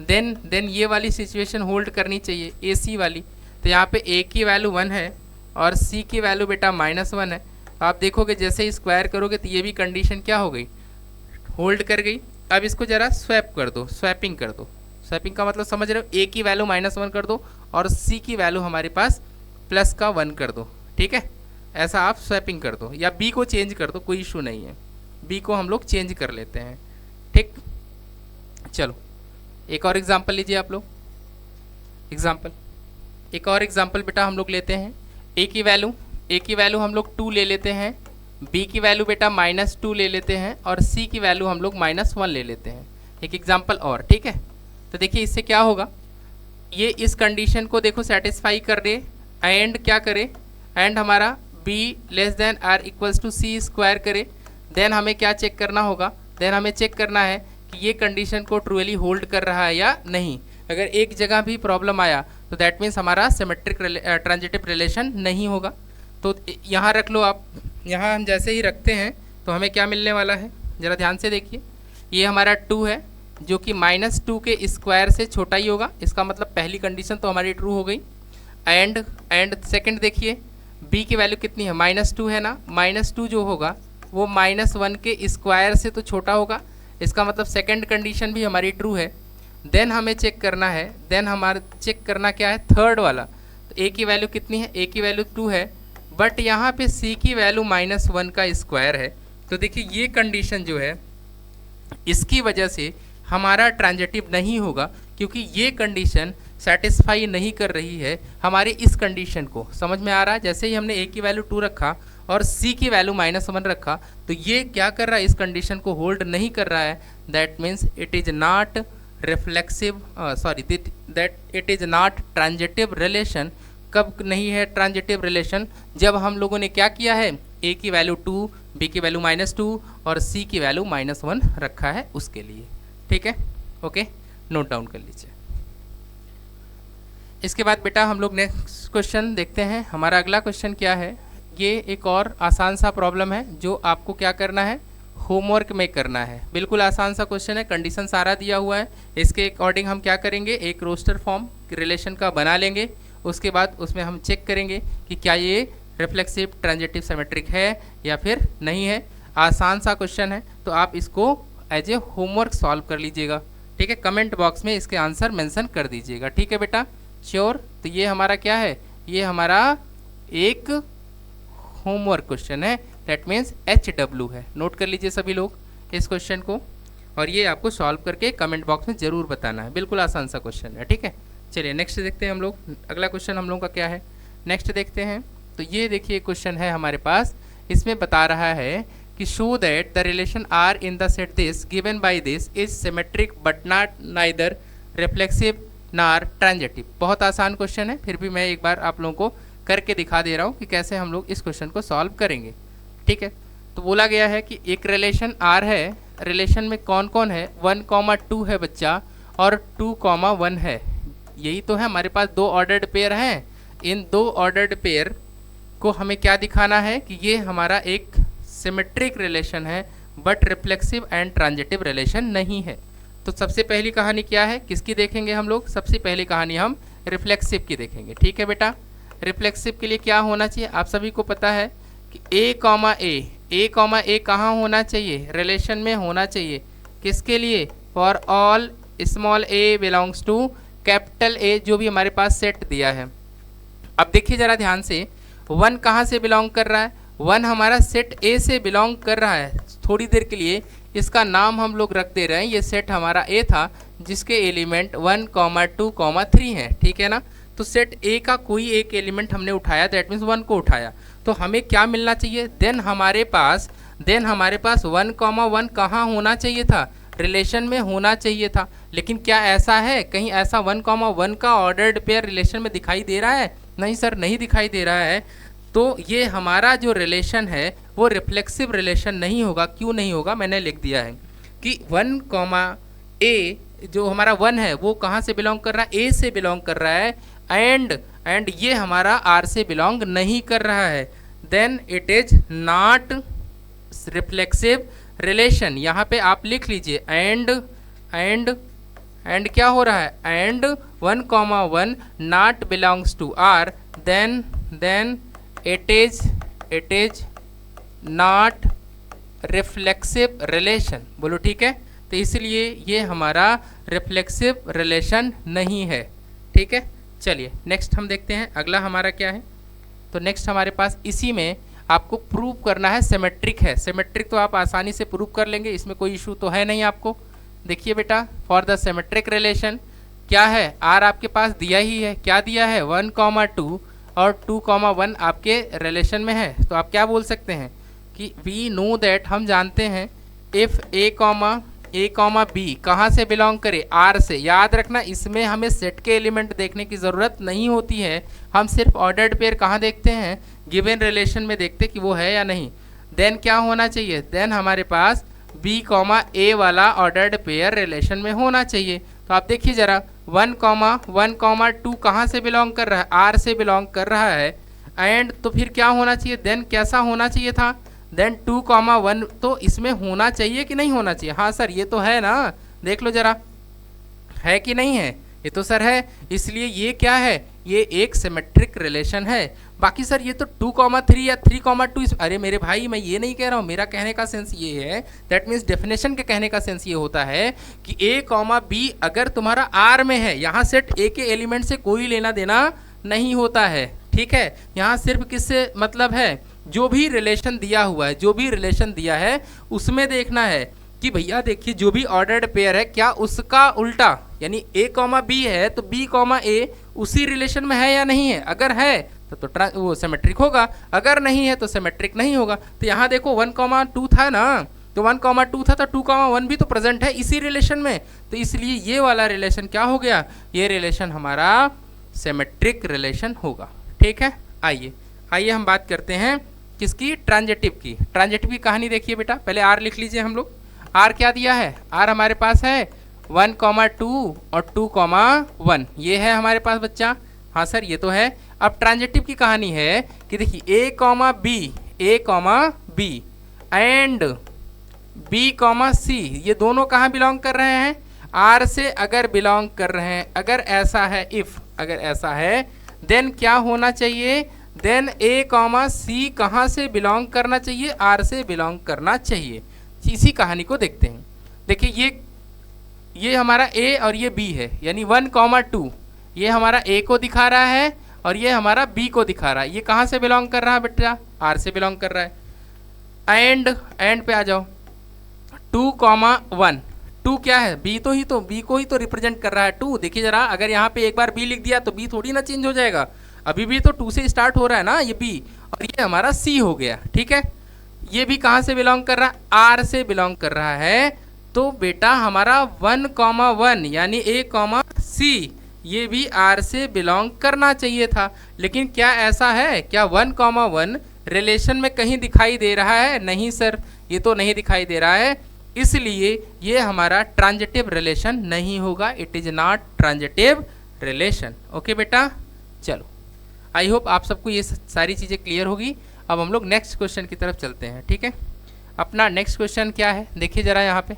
देन ये वाली सिचुएशन होल्ड करनी चाहिए, ए सी वाली। तो यहाँ पे ए की वैल्यू 1 है और सी की वैल्यू बेटा -1 है। तो आप देखोगे जैसे ही स्क्वायर करोगे तो ये भी कंडीशन क्या हो गई, होल्ड कर गई। अब इसको जरा स्वैप कर दो, स्वैपिंग कर दो। स्वैपिंग का मतलब समझ रहे हो, ए की वैल्यू -1 कर दो और सी की वैल्यू हमारे पास +1 कर दो, ठीक है। ऐसा आप स्वैपिंग कर दो, या बी को चेंज कर दो, कोई इशू नहीं है, बी को हम लोग चेंज कर लेते हैं, ठीक। चलो एक और एग्जाम्पल लीजिए आप लोग, एक और एग्जाम्पल बेटा हम लोग लेते हैं। ए की वैल्यू हम लोग 2 ले लेते हैं, बी की वैल्यू बेटा -2 ले लेते हैं और सी की वैल्यू हम लोग -1 ले लेते हैं। एक एग्जाम्पल और, ठीक है। तो देखिए इससे क्या होगा, ये इस कंडीशन को देखो सेटिस्फाई कर दे, एंड क्या करे, एंड हमारा b less than or equals to C square करे। देन हमें क्या चेक करना होगा, देन हमें चेक करना है कि ये कंडीशन को ट्रूली होल्ड कर रहा है या नहीं। अगर एक जगह भी प्रॉब्लम आया तो दैट मीन्स हमारा सिमेट्रिक ट्रांजिटिव रिलेशन नहीं होगा। तो यहाँ रख लो आप, यहाँ हम जैसे ही रखते हैं तो हमें क्या मिलने वाला है, ज़रा ध्यान से देखिए। ये हमारा 2 है जो कि -2 के स्क्वायर से छोटा ही होगा, इसका मतलब पहली कंडीशन तो हमारी ट्रू हो गई। एंड सेकंड देखिए, b की वैल्यू कितनी है, -2 है ना, -2 जो होगा वो -1 के स्क्वायर से तो छोटा होगा, इसका मतलब सेकंड कंडीशन भी हमारी ट्रू है। देन हमें चेक करना है, देन हमारा चेक करना क्या है, थर्ड वाला। तो a की वैल्यू कितनी है, a की वैल्यू 2 है, बट यहाँ पे c की वैल्यू -1 का स्क्वायर है। तो देखिए ये कंडीशन जो है इसकी वजह से हमारा ट्रांजिटिव नहीं होगा, क्योंकि ये कंडीशन सेटिस्फाई नहीं कर रही है हमारी इस कंडीशन को। समझ में आ रहा है? जैसे ही हमने a की वैल्यू 2 रखा और c की वैल्यू -1 रखा, तो ये क्या कर रहा है, इस कंडीशन को होल्ड नहीं कर रहा है। That means it is not reflexive, that it is not transitive relation. कब नहीं है ट्रांजिटिव रिलेशन, जब हम लोगों ने क्या किया है, a की वैल्यू 2, b की वैल्यू -2 और c की वैल्यू -1 रखा है उसके लिए। ठीक है, ओके, नोट डाउन कर लीजिए। इसके बाद बेटा हम लोग नेक्स्ट क्वेश्चन देखते हैं। हमारा अगला क्वेश्चन क्या है, ये एक और आसान सा प्रॉब्लम है जो आपको क्या करना है, होमवर्क में करना है। बिल्कुल आसान सा क्वेश्चन है, कंडीशन सारा दिया हुआ है। इसके अकॉर्डिंग हम क्या करेंगे, एक रोस्टर फॉर्म रिलेशन का बना लेंगे, उसके बाद उसमें हम चेक करेंगे कि क्या ये रिफ्लेक्सिव ट्रांजिटिव सिमेट्रिक है या फिर नहीं है। आसान सा क्वेश्चन है, तो आप इसको एज ए होमवर्क सॉल्व कर लीजिएगा। ठीक है, कमेंट बॉक्स में इसके आंसर मेंशन कर दीजिएगा। ठीक है बेटा, श्योर। तो ये हमारा क्या है, ये हमारा एक होमवर्क क्वेश्चन है, दैट मीन्स HW है। नोट कर लीजिए सभी लोग इस क्वेश्चन को, और ये आपको सॉल्व करके कमेंट बॉक्स में ज़रूर बताना है। बिल्कुल आसान सा क्वेश्चन है। ठीक है, चलिए नेक्स्ट देखते हैं हम लोग। अगला क्वेश्चन हम लोगों का क्या है, नेक्स्ट देखते हैं। तो ये देखिए क्वेश्चन है हमारे पास, इसमें बता रहा है कि show that the relation R in the set this given by this is symmetric but not neither reflexive nor transitive. बहुत आसान क्वेश्चन है, फिर भी मैं एक बार आप लोगों को करके दिखा दे रहा हूँ कि कैसे हम लोग इस क्वेश्चन को सॉल्व करेंगे। ठीक है, तो बोला गया है कि एक रिलेशन आर है, रिलेशन में कौन कौन है, 1,2 है बच्चा और 2,1 है। यही तो है, हमारे पास 2 ऑर्डर्ड पेयर हैं। इन 2 ऑर्डर्ड पेयर को हमें क्या दिखाना है कि ये हमारा एक सिमेट्रिक रिलेशन है but reflexive and transitive relation नहीं है। तो सबसे पहली कहानी क्या है, किसकी देखेंगे हम लोग, सबसे पहली कहानी हम रिफ्लेक्सिव की देखेंगे। ठीक है बेटा, रिफ्लेक्सिव के लिए क्या होना चाहिए, आप सभी को पता है कि a, a कहाँ होना चाहिए, रिलेशन में होना चाहिए। किसके लिए, for all small a belongs to capital A, जो भी हमारे पास सेट दिया है। अब देखिए ज़रा ध्यान से, 1 कहाँ से बिलोंग कर रहा है, 1 हमारा सेट A से बिलोंग कर रहा है। थोड़ी देर के लिए इसका नाम हम लोग रख दे रहे हैं, ये सेट हमारा A था जिसके एलिमेंट 1, 2, 3 हैं। ठीक है ना, तो सेट A का कोई एक एलिमेंट हमने उठाया, दैट मीन्स 1 को उठाया, तो हमें क्या मिलना चाहिए, देन हमारे पास 1,1 कहाँ होना चाहिए था, रिलेशन में होना चाहिए था। लेकिन क्या ऐसा है, कहीं ऐसा 1,1 का ऑर्डर्ड पेयर रिलेशन में दिखाई दे रहा है, नहीं सर, नहीं दिखाई दे रहा है। तो ये हमारा जो रिलेशन है वो रिफ्लेक्सिव रिलेशन नहीं होगा। क्यों नहीं होगा, मैंने लिख दिया है कि 1, A जो हमारा 1 है वो कहाँ से बिलोंग कर रहा है, A से बिलोंग कर रहा है, एंड ये हमारा R से बिलोंग नहीं कर रहा है, then it is not reflexive relation. यहाँ पे आप लिख लीजिए एंड क्या हो रहा है, and 1,1 not belongs to R, then it is not reflexive relation. बोलो ठीक है, तो इसलिए ये हमारा रिफ्लेक्सिव रिलेशन नहीं है। ठीक है, चलिए नेक्स्ट हम देखते हैं अगला हमारा क्या है। तो नेक्स्ट हमारे पास इसी में आपको प्रूव करना है सिमेट्रिक है। सिमेट्रिक तो आप आसानी से प्रूव कर लेंगे, इसमें कोई इशू तो है नहीं आपको। देखिए बेटा, फॉर द सिमेट्रिक रिलेशन क्या है, आर आपके पास दिया ही है, क्या दिया है, 1,2 और 2,1 आपके रिलेशन में है। तो आप क्या बोल सकते हैं कि वी नो दैट, हम जानते हैं, इफ़ A, B कहाँ से बिलोंग करे, R से। याद रखना, इसमें हमें सेट के एलिमेंट देखने की ज़रूरत नहीं होती है, हम सिर्फ ऑर्डर्ड पेयर कहाँ देखते हैं, गिवन रिलेशन में देखते कि वो है या नहीं। देन क्या होना चाहिए, देन हमारे पास B, A वाला ऑर्डर्ड पेयर रिलेशन में होना चाहिए। तो तो आप देखिए जरा 1,1,2 कहाँ से बिलोंग कर रहा है, आर से बिलोंग कर रहा है। एंड तो फिर क्या होना चाहिए, देन कैसा होना चाहिए था, देन 2,1 तो इसमें होना चाहिए कि नहीं होना चाहिए। हाँ सर ये तो है ना, देख लो जरा है कि नहीं है, ये तो सर है, इसलिए ये क्या है, ये एक सिमेट्रिक रिलेशन है। बाकी सर ये तो 2,3 या 3,2 अरे मेरे भाई मैं ये नहीं कह रहा हूँ, मेरा कहने का सेंस ये है, दैट मीन्स डेफिनेशन के कहने का सेंस ये होता है कि ए कॉमा बी अगर तुम्हारा आर में है, यहाँ सेट ए के एलिमेंट से कोई लेना देना नहीं होता है, ठीक है। यहाँ सिर्फ किससे मतलब है, जो भी रिलेशन दिया हुआ है, जो भी रिलेशन दिया है उसमें देखना है कि भैया देखिए जो भी ऑर्डर्ड पेयर है क्या उसका उल्टा यानी ए कॉमा बी है तो बी कॉमा ए उसी रिलेशन में है या नहीं है। अगर है तो वो सिमेट्रिक होगा, अगर नहीं है तो सिमेट्रिक नहीं होगा। तो यहाँ देखो 1,2 था ना, तो 1,2 था तो 2,1 भी तो प्रेजेंट है इसी रिलेशन में, तो इसलिए ये वाला रिलेशन क्या हो गया, ये रिलेशन हमारा सिमेट्रिक रिलेशन होगा, ठीक है। आइए हम बात करते हैं किसकी, ट्रांजिटिव की। ट्रांजिटिव की कहानी देखिए बेटा, पहले आर लिख लीजिए हम लोग। आर क्या दिया है, आर हमारे पास है 1,2 और 2,1 ये है हमारे पास बच्चा। हाँ सर ये तो है। अब ट्रांजिटिव की कहानी है कि देखिए A comma B and B comma C ये दोनों कहाँ बिलोंग कर रहे हैं, आर से अगर बिलोंग कर रहे हैं। अगर ऐसा है, इफ अगर ऐसा है देन क्या होना चाहिए, देन ए कॉमा सी कहाँ से बिलोंग करना चाहिए, आर से बिलोंग करना चाहिए। इसी कहानी को देखते हैं। देखिए ये हमारा ए और ये बी है, यानी 1,2 ये हमारा ए को दिखा रहा है और ये हमारा बी को दिखा रहा है। ये कहाँ से बिलोंग कर रहा है बेटा, आर से बिलोंग कर रहा है। एंड पे आ जाओ 2,1 2 क्या है, बी को ही तो रिप्रेजेंट कर रहा है 2। देखिए जरा, अगर यहाँ पे एक बार बी लिख दिया तो बी थोड़ी ना चेंज हो जाएगा, अभी भी तो 2 से स्टार्ट हो रहा है ना ये बी, और ये हमारा सी हो गया, ठीक है। ये भी कहाँ से बिलोंग कर रहा है, आर से बिलोंग कर रहा है। तो बेटा हमारा 1,1 यानी ए कॉमा सी ये भी आर से बिलोंग करना चाहिए था, लेकिन क्या ऐसा है, क्या 1,1 रिलेशन में कहीं दिखाई दे रहा है, नहीं सर ये तो नहीं दिखाई दे रहा है, इसलिए ये हमारा ट्रांजिटिव रिलेशन नहीं होगा, it is not transitive relation. Okay बेटा, चलो आई होप आप सबको ये सारी चीज़ें क्लियर होगी। अब हम लोग नेक्स्ट क्वेश्चन की तरफ चलते हैं, ठीक है। अपना नेक्स्ट क्वेश्चन क्या है, देखिए जरा यहाँ पे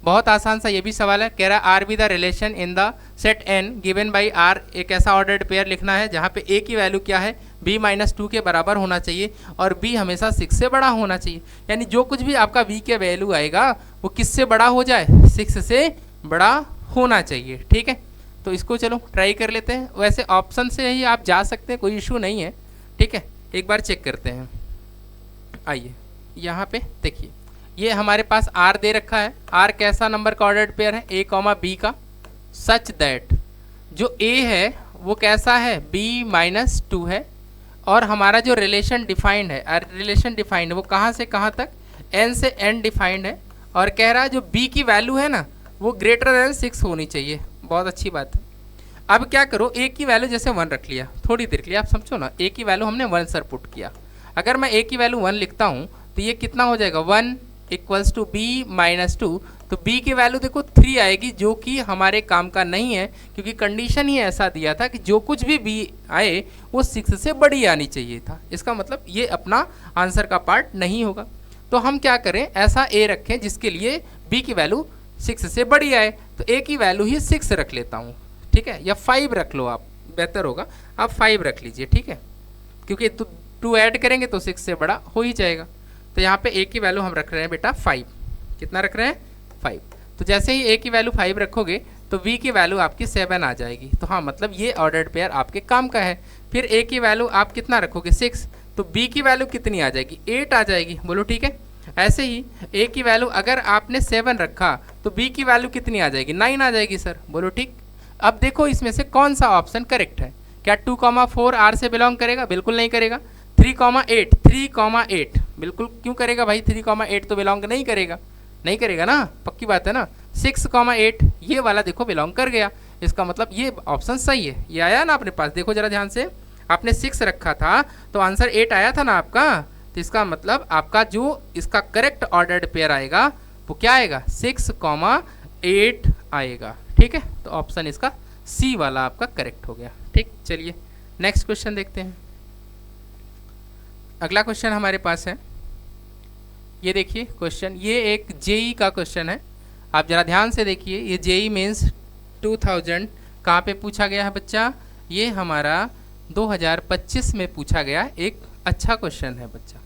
बहुत आसान सा ये भी सवाल है, कह रहा R B the relation in the set N given by R. एक ऐसा ऑर्डर्ड पेयर लिखना है जहाँ पे ए की वैल्यू क्या है, b-2 के बराबर होना चाहिए और b हमेशा 6 से बड़ा होना चाहिए। यानी जो कुछ भी आपका v के वैल्यू आएगा वो किससे बड़ा हो जाए, 6 से बड़ा होना चाहिए, ठीक है। तो इसको चलो ट्राई कर लेते हैं। वैसे ऑप्शन से ही आप जा सकते हैं, कोई इशू नहीं है, ठीक है। एक बार चेक करते हैं। आइए यहाँ पे देखिए, ये हमारे पास R दे रखा है। R कैसा नंबर का ऑर्डर्ड पेयर है, A कॉमा B का, सच दैट जो A है वो कैसा है, B-2 है, और हमारा जो रिलेशन डिफाइंड है, रिलेशन डिफाइंड वो कहाँ से कहाँ तक, N से N डिफाइंड है, और कह रहा है जो B की वैल्यू है ना वो ग्रेटर देन 6 होनी चाहिए। बहुत अच्छी बात है। अब क्या करो, A की वैल्यू जैसे 1 रख लिया, थोड़ी देर के लिए आप समझो ना, A की वैल्यू हमने 1 सर पुट किया। अगर मैं A की वैल्यू 1 लिखता हूँ तो ये कितना हो जाएगा, 1 इक्वल्स टू B-2, तो B की वैल्यू देखो 3 आएगी, जो कि हमारे काम का नहीं है, क्योंकि कंडीशन ही ऐसा दिया था कि जो कुछ भी B आए वो 6 से बड़ी आनी चाहिए था। इसका मतलब ये अपना आंसर का पार्ट नहीं होगा। तो हम क्या करें, ऐसा A रखें जिसके लिए B की वैल्यू 6 से बड़ी आए, तो A की वैल्यू ही 6 रख लेता हूँ, ठीक है, या 5 रख लो आप, बेहतर होगा आप 5 रख लीजिए, ठीक है, क्योंकि 2 ऐड करेंगे तो 6 से बड़ा हो ही जाएगा। तो यहाँ पे A की वैल्यू हम रख रहे हैं बेटा 5, कितना रख रहे हैं, 5। तो जैसे ही A की वैल्यू 5 रखोगे तो V की वैल्यू आपकी 7 आ जाएगी। तो हाँ, मतलब ये ऑर्डर्ड पेयर आपके काम का है। फिर A की वैल्यू आप कितना रखोगे, 6, तो B की वैल्यू कितनी आ जाएगी, 8 आ जाएगी, बोलो ठीक है। ऐसे ही A की वैल्यू अगर आपने 7 रखा तो B की वैल्यू कितनी आ जाएगी, 9 आ जाएगी सर, बोलो ठीक। अब देखो इसमें से कौन सा ऑप्शन करेक्ट है, क्या 2,4 R से बिलोंग करेगा, बिल्कुल नहीं करेगा। 3,8 बिल्कुल क्यों करेगा भाई, 3,8 तो बिलोंग नहीं करेगा, नहीं करेगा ना, पक्की बात है ना। 6,8 ये वाला देखो बिलोंग कर गया, इसका मतलब ये ऑप्शन सही है। ये आया ना अपने पास, देखो जरा ध्यान से, आपने 6 रखा था तो आंसर 8 आया था ना आपका, तो इसका मतलब आपका जो इसका करेक्ट ऑर्डर्ड पेयर आएगा वो क्या आएगा, 6,8 आएगा, ठीक। ठीक है, तो ऑप्शन इसका सी वाला आपका करेक्ट हो गया। ठीक, चलिए नेक्स्ट क्वेश्चन देखते हैं। अगला क्वेश्चन हमारे पास है, ये देखिए क्वेश्चन, ये एक जेई का क्वेश्चन है। आप जरा ध्यान से देखिए, ये जेई मीन्स 2000 कहाँ पे पूछा गया है बच्चा, ये हमारा 2025 में पूछा गया एक अच्छा क्वेश्चन है बच्चा।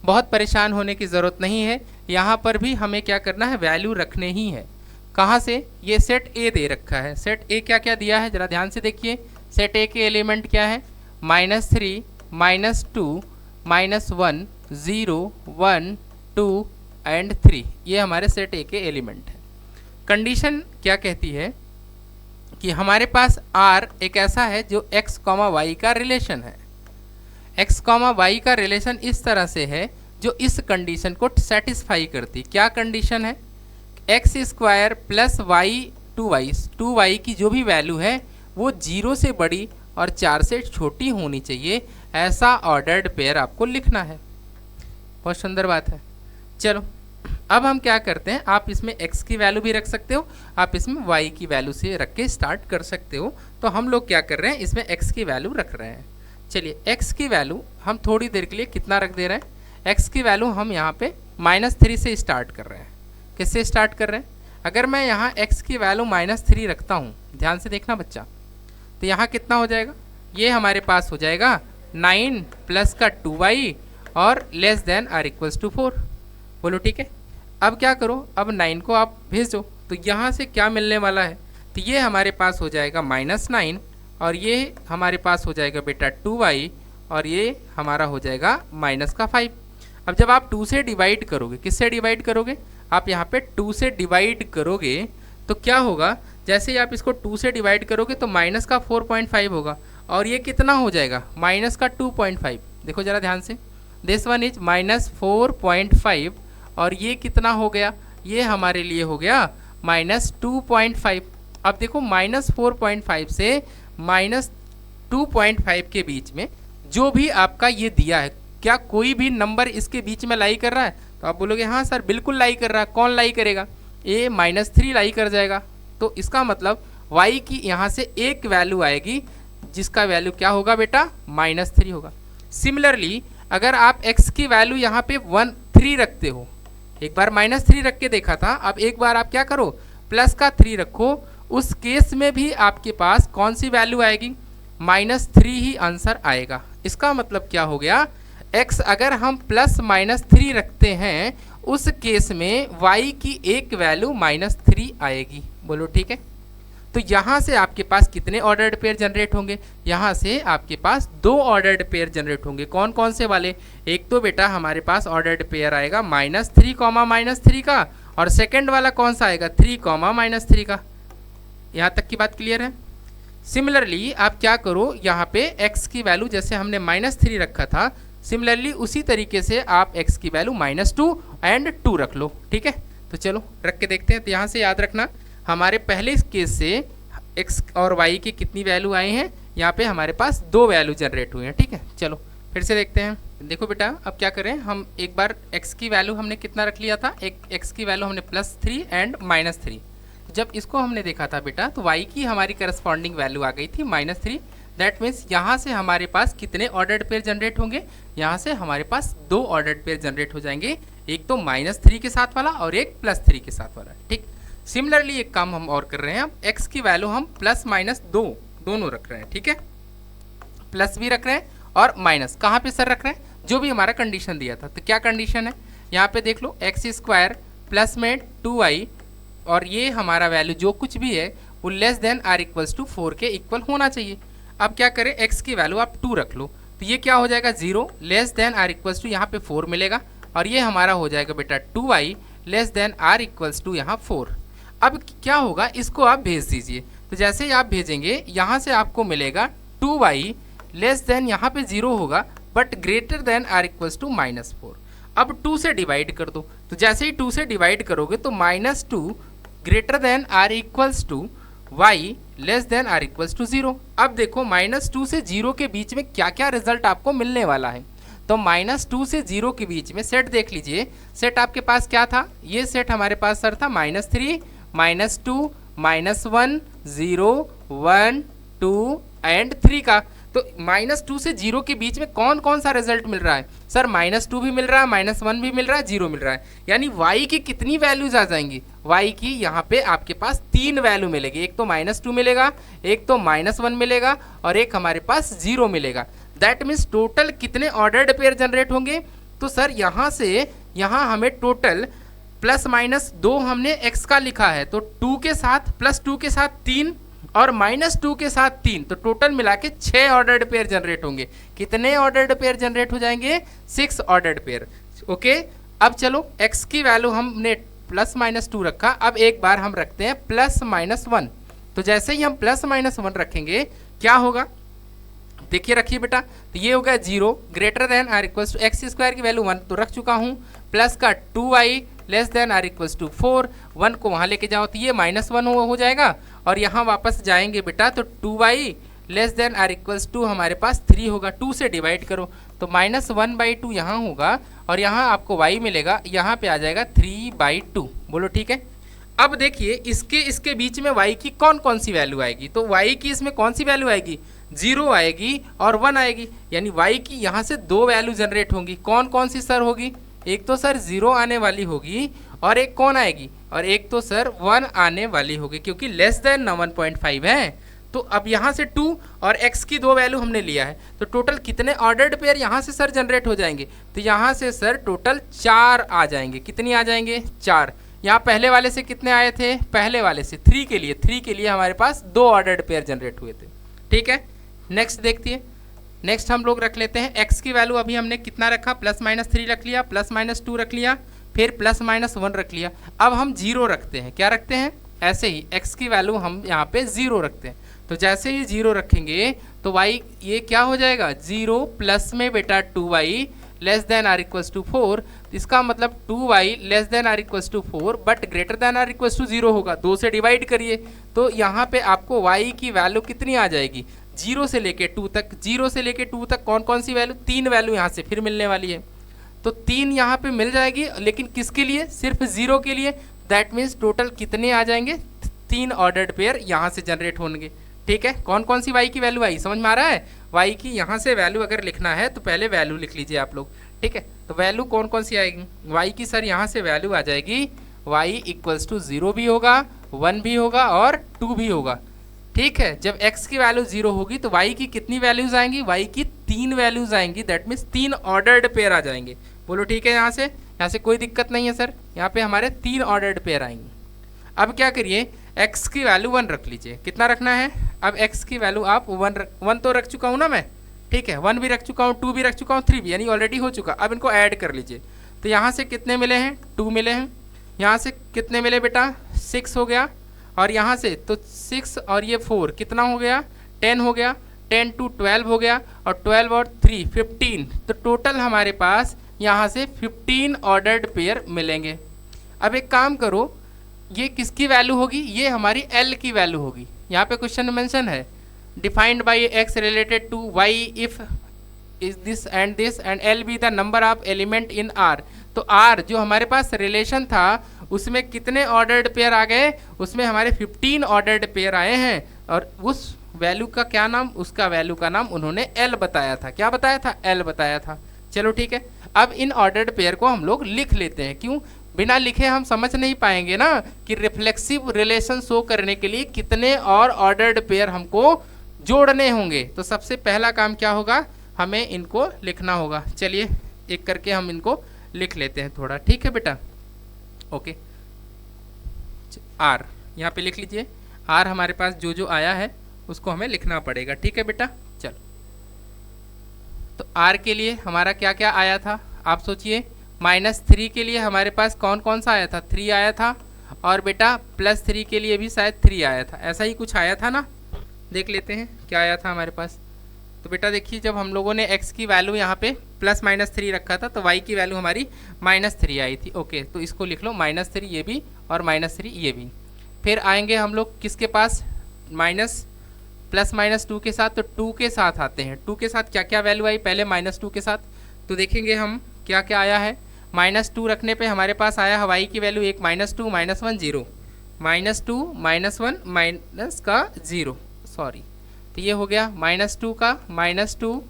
बहुत परेशान होने की ज़रूरत नहीं है, यहाँ पर भी हमें क्या करना है, वैल्यू रखने ही है। कहाँ से, ये सेट ए दे रखा है। सेट ए क्या क्या दिया है जरा ध्यान से देखिए। सेट ए के एलिमेंट क्या है, -3, -2, -1, 0, 1, 2 एंड 3, ये हमारे सेट ए के एलिमेंट है। कंडीशन क्या कहती है कि हमारे पास R एक ऐसा है जो x, y का रिलेशन है। x, y का रिलेशन इस तरह से है जो इस कंडीशन को सेटिस्फाई करती। क्या कंडीशन है, x² प्लस y 2y की जो भी वैल्यू है वो 0 से बड़ी और 4 से छोटी होनी चाहिए, ऐसा ऑर्डर्ड पेयर आपको लिखना है। बहुत सुंदर बात है। चलो अब हम क्या करते हैं, आप इसमें x की वैल्यू भी रख सकते हो, आप इसमें y की वैल्यू से रख के स्टार्ट कर सकते हो। तो हम लोग क्या कर रहे हैं, इसमें x की वैल्यू रख रहे हैं। चलिए x की वैल्यू हम थोड़ी देर के लिए कितना रख दे रहे हैं, x की वैल्यू हम यहाँ पे -3 से स्टार्ट कर रहे हैं। किससे स्टार्ट कर रहे हैं, अगर मैं यहाँ x की वैल्यू -3 रखता हूँ, ध्यान से देखना बच्चा, तो यहाँ कितना हो जाएगा, ये हमारे पास हो जाएगा 9 प्लस का 2y और less than or equals to 4। बोलो ठीक है। अब क्या करो, अब 9 को आप भेज दो, तो यहाँ से क्या मिलने वाला है, तो ये हमारे पास हो जाएगा -9 और ये हमारे पास हो जाएगा बेटा 2y और ये हमारा हो जाएगा -5। अब जब आप 2 से डिवाइड करोगे, किससे डिवाइड करोगे, आप यहाँ पे 2 से डिवाइड करोगे तो क्या होगा, जैसे ही आप इसको 2 से डिवाइड करोगे तो -4.5 होगा और ये कितना हो जाएगा, -2.5। देखो जरा ध्यान से, दिस वन इज -4.5 और ये कितना हो गया, ये हमारे लिए हो गया -2.5। अब देखो -4.5 से -2.5 के बीच में जो भी आपका ये दिया है, क्या कोई भी नंबर इसके बीच में लाई कर रहा है, तो आप बोलोगे हाँ सर बिल्कुल लाई कर रहा है। कौन लाई करेगा, ये -3 लाई कर जाएगा। तो इसका मतलब y की यहाँ से एक वैल्यू आएगी जिसका वैल्यू क्या होगा बेटा, -3 होगा। सिमिलरली अगर आप x की वैल्यू यहाँ पे 3 रखते हो, एक बार -3 रख के देखा था, अब एक बार आप क्या करो, प्लस का 3 रखो, उस केस में भी आपके पास कौन सी वैल्यू आएगी, -3 ही आंसर आएगा। इसका मतलब क्या हो गया, x अगर हम +-3 रखते हैं उस केस में y की एक वैल्यू -3 आएगी। बोलो ठीक है। तो यहाँ से आपके पास कितने ऑर्डर्ड पेयर जनरेट होंगे, यहाँ से आपके पास 2 ऑर्डर्ड पेयर जनरेट होंगे। कौन कौन से वाले, एक तो बेटा हमारे पास ऑर्डर्ड पेयर आएगा -3, -3 का, और सेकंड वाला कौन सा आएगा, 3, -3 का। यहाँ तक की बात क्लियर है। सिमिलरली आप क्या करो, यहाँ पे x की वैल्यू जैसे हमने -3 रखा था, सिमिलरली उसी तरीके से आप x की वैल्यू -2 एंड 2 रख लो। ठीक है, तो चलो रख के देखते हैं। तो यहाँ से याद रखना, हमारे पहले केस से x और y की कितनी वैल्यू आई हैं, यहाँ पे हमारे पास 2 वैल्यू जनरेट हुए हैं। ठीक है, चलो फिर से देखते हैं। देखो बेटा अब क्या करें, हम एक बार x की वैल्यू हमने कितना रख लिया था, एक x की वैल्यू हमने +3 एंड -3। जब इसको हमने देखा था बेटा तो y की हमारी करस्पॉन्डिंग वैल्यू आ गई थी -3। दैट मीन्स यहाँ से हमारे पास कितने ऑर्डर्ड पेयर जनरेट होंगे, यहाँ से हमारे पास 2 ऑर्डर्ड पेयर जनरेट हो जाएंगे, एक तो -3 के साथ वाला और एक +3 के साथ वाला। ठीक, सिमिलरली एक काम हम और कर रहे हैं, अब x की वैल्यू हम +-2 दोनों रख रहे हैं। ठीक है, प्लस भी रख रहे हैं और माइनस कहाँ पे सर रख रहे हैं, जो भी हमारा कंडीशन दिया था। तो क्या कंडीशन है, यहाँ पे देख लो, x² प्लस में 2y और ये हमारा वैल्यू जो कुछ भी है वो less than or equals to 4 के इक्वल होना चाहिए। अब क्या करें, x की वैल्यू आप 2 रख लो, तो ये क्या हो जाएगा 0 less than or equals to यहाँ पे 4 मिलेगा और ये हमारा हो जाएगा बेटा 2y less than or equals to यहाँ 4। अब क्या होगा, इसको आप भेज दीजिए, तो जैसे ही आप भेजेंगे यहाँ से आपको मिलेगा 2y लेस देन यहाँ पे 0 होगा but greater than or equals to -4। अब 2 से डिवाइड कर दो, तो जैसे ही 2 से डिवाइड करोगे तो -2 greater than or equals to y less than or equals to 0। अब देखो -2 से 0 के बीच में क्या क्या रिजल्ट आपको मिलने वाला है। तो -2 से 0 के बीच में सेट देख लीजिए, सेट आपके पास क्या था, ये सेट हमारे पास सर था -3, -2, -1 0 1 2 एंड 3 का। तो -2 से 0 के बीच में कौन कौन सा रिजल्ट मिल रहा है सर? -2 भी मिल रहा है, -1 भी मिल रहा है, 0 मिल रहा है। यानी y की कितनी वैल्यूज आ जाएंगी? y की यहाँ पे आपके पास 3 वैल्यू मिलेगी। एक तो -2 मिलेगा, एक तो -1 मिलेगा और एक हमारे पास 0 मिलेगा। दैट मीन्स टोटल कितने ऑर्डर्ड पेयर जनरेट होंगे? तो सर यहाँ से यहाँ हमें टोटल +-2 हमने x का लिखा है, तो 2 के साथ +2 के साथ 3 और -2 के साथ 3, तो टोटल मिला के 6 ऑर्डर्ड पेयर जनरेट होंगे। कितने ऑर्डर्ड पेयर जनरेट हो जाएंगे? 6 ऑर्डर्ड पेयर। ओके, अब चलो x की वैल्यू हमने +-2 रखा, अब एक बार हम रखते हैं +-1। तो जैसे ही हम +-1 रखेंगे क्या होगा? देखिए रखिए बेटा, तो ये होगा 0 greater than or equals to X square की वैल्यू 1 तो रख चुका हूँ, प्लस का 2y less than or equals to 4, 1 को वहाँ लेके जाओ तो ये -1 हो जाएगा और यहाँ वापस जाएंगे बेटा तो 2y less than or equals to हमारे पास 3 होगा। 2 से डिवाइड करो तो -1/2 यहाँ होगा और यहाँ आपको y मिलेगा, यहाँ पे आ जाएगा 3/2। बोलो ठीक है। अब देखिए इसके बीच में y की कौन कौन सी वैल्यू आएगी? तो y की इसमें कौन सी वैल्यू आएगी? 0 आएगी और 1 आएगी, यानी y की यहाँ से 2 वैल्यू जनरेट होंगी। कौन कौन सी सर होगी? एक तो सर 0 आने वाली होगी और एक कौन आएगी? और एक तो सर 1 आने वाली होगी, क्योंकि लेस देन 1.5 है। तो अब यहाँ से 2 और x की 2 वैल्यू हमने लिया है, तो टोटल कितने ऑर्डर्ड पेयर यहाँ से सर जनरेट हो जाएंगे? तो यहाँ से सर टोटल 4 आ जाएंगे। कितनी आ जाएंगे? 4। यहाँ पहले वाले से कितने आए थे? पहले वाले से 3 के लिए हमारे पास 2 ऑर्डर्ड पेयर जनरेट हुए थे। ठीक है, नेक्स्ट देखिए। नेक्स्ट हम लोग रख लेते हैं x की वैल्यू। अभी हमने कितना रखा? +-3 रख लिया, +-2 रख लिया, फिर +-1 रख लिया। अब हम 0 रखते हैं। क्या रखते हैं? ऐसे ही x की वैल्यू हम यहाँ पे 0 रखते हैं। तो जैसे ही 0 रखेंगे तो y ये क्या हो जाएगा? 0 प्लस में बेटा 2y less than or equals to 4। इसका मतलब 2y less than or equals to 4 but greater than or equals to 0 होगा। 2 से डिवाइड करिए तो यहाँ पे आपको y की वैल्यू कितनी आ जाएगी? 0 से लेके 2 तक। 0 से लेके 2 तक कौन कौन सी वैल्यू? 3 वैल्यू यहाँ से फिर मिलने वाली है। तो 3 यहाँ पे मिल जाएगी, लेकिन किसके लिए? सिर्फ 0 के लिए। दैट मीन्स टोटल कितने आ जाएंगे? 3 ऑर्डर्ड पेयर यहाँ से जनरेट होंगे। ठीक है, कौन कौन सी y की वैल्यू आई? समझ में आ रहा है? y की यहाँ से वैल्यू अगर लिखना है तो पहले वैल्यू लिख लीजिए आप लोग। ठीक है, तो वैल्यू कौन कौन सी आएगी? y की सर यहाँ से वैल्यू आ जाएगी, y इक्वल्स टू 0 भी होगा, 1 भी होगा और 2 भी होगा। ठीक है, जब x की वैल्यू 0 होगी तो y की कितनी वैल्यूज आएंगी? y की 3 वैल्यूज आएंगी। दैट मीन्स 3 ऑर्डर्ड पेयर आ जाएंगे। बोलो ठीक है। यहाँ से कोई दिक्कत नहीं है सर, यहाँ पे हमारे 3 ऑर्डर्ड पेयर आएंगे। अब क्या करिए, x की वैल्यू 1 रख लीजिए। कितना रखना है? अब x की वैल्यू आप 1 तो रख चुका हूँ ना मैं। ठीक है, 1 भी रख चुका हूँ, 2 भी रख चुका हूँ, 3 भी, यानी ऑलरेडी हो चुका। अब इनको ऐड कर लीजिए। तो यहाँ से कितने मिले हैं? 2 मिले हैं। यहाँ से कितने मिले बेटा? 6 हो गया। और यहाँ से तो 6 और ये 4 कितना हो गया? 10 हो गया। 10 to 12 हो गया और 12 और 3 15। तो टोटल हमारे पास यहाँ से 15 ऑर्डर्ड पेयर मिलेंगे। अब एक काम करो, ये किसकी वैल्यू होगी? ये हमारी L की वैल्यू होगी। यहाँ पे क्वेश्चन मेंशन है, defined by x related to y if is this and L be the number of element in R। तो R जो हमारे पास रिलेशन था उसमें कितने ऑर्डर्ड पेयर आ गए? उसमें हमारे 15 ऑर्डर्ड पेयर आए हैं। और उस वैल्यू का क्या नाम? उसका वैल्यू का नाम उन्होंने L बताया था। क्या बताया था? L बताया था। चलो ठीक है, अब इन ऑर्डर्ड पेयर को हम लोग लिख लेते हैं। क्यों? बिना लिखे हम समझ नहीं पाएंगे ना कि रिफ्लेक्सिव रिलेशन शो करने के लिए कितने और ऑर्डर्ड पेयर हमको जोड़ने होंगे। तो सबसे पहला काम क्या होगा? हमें इनको लिखना होगा। चलिए एक करके हम इनको लिख लेते हैं थोड़ा। ठीक है बेटा, ओके। R यहाँ पे लिख लीजिए। R हमारे पास जो जो आया है उसको हमें लिखना पड़ेगा। ठीक है बेटा, चलो। तो R के लिए हमारा क्या क्या आया था आप सोचिए। -3 के लिए हमारे पास कौन कौन सा आया था? 3 आया था। और बेटा +3 के लिए भी शायद 3 आया था। ऐसा ही कुछ आया था ना, देख लेते हैं क्या आया था हमारे पास। तो बेटा देखिए, जब हम लोगों ने x की वैल्यू यहाँ पे +-3 रखा था तो y की वैल्यू हमारी -3 आई थी। ओके, तो इसको लिख लो, -3 ये भी और -3 ये भी। फिर आएंगे हम लोग किसके पास? +-2 के साथ। तो 2 के साथ आते हैं। 2 के साथ क्या क्या वैल्यू आई? पहले -2 के साथ तो देखेंगे हम क्या क्या आया है। -2 रखने पे हमारे पास आया है y की वैल्यू 1 -2 -1 0। -2 -1 माइनस का 0, सॉरी, तो ये हो गया -2 का -2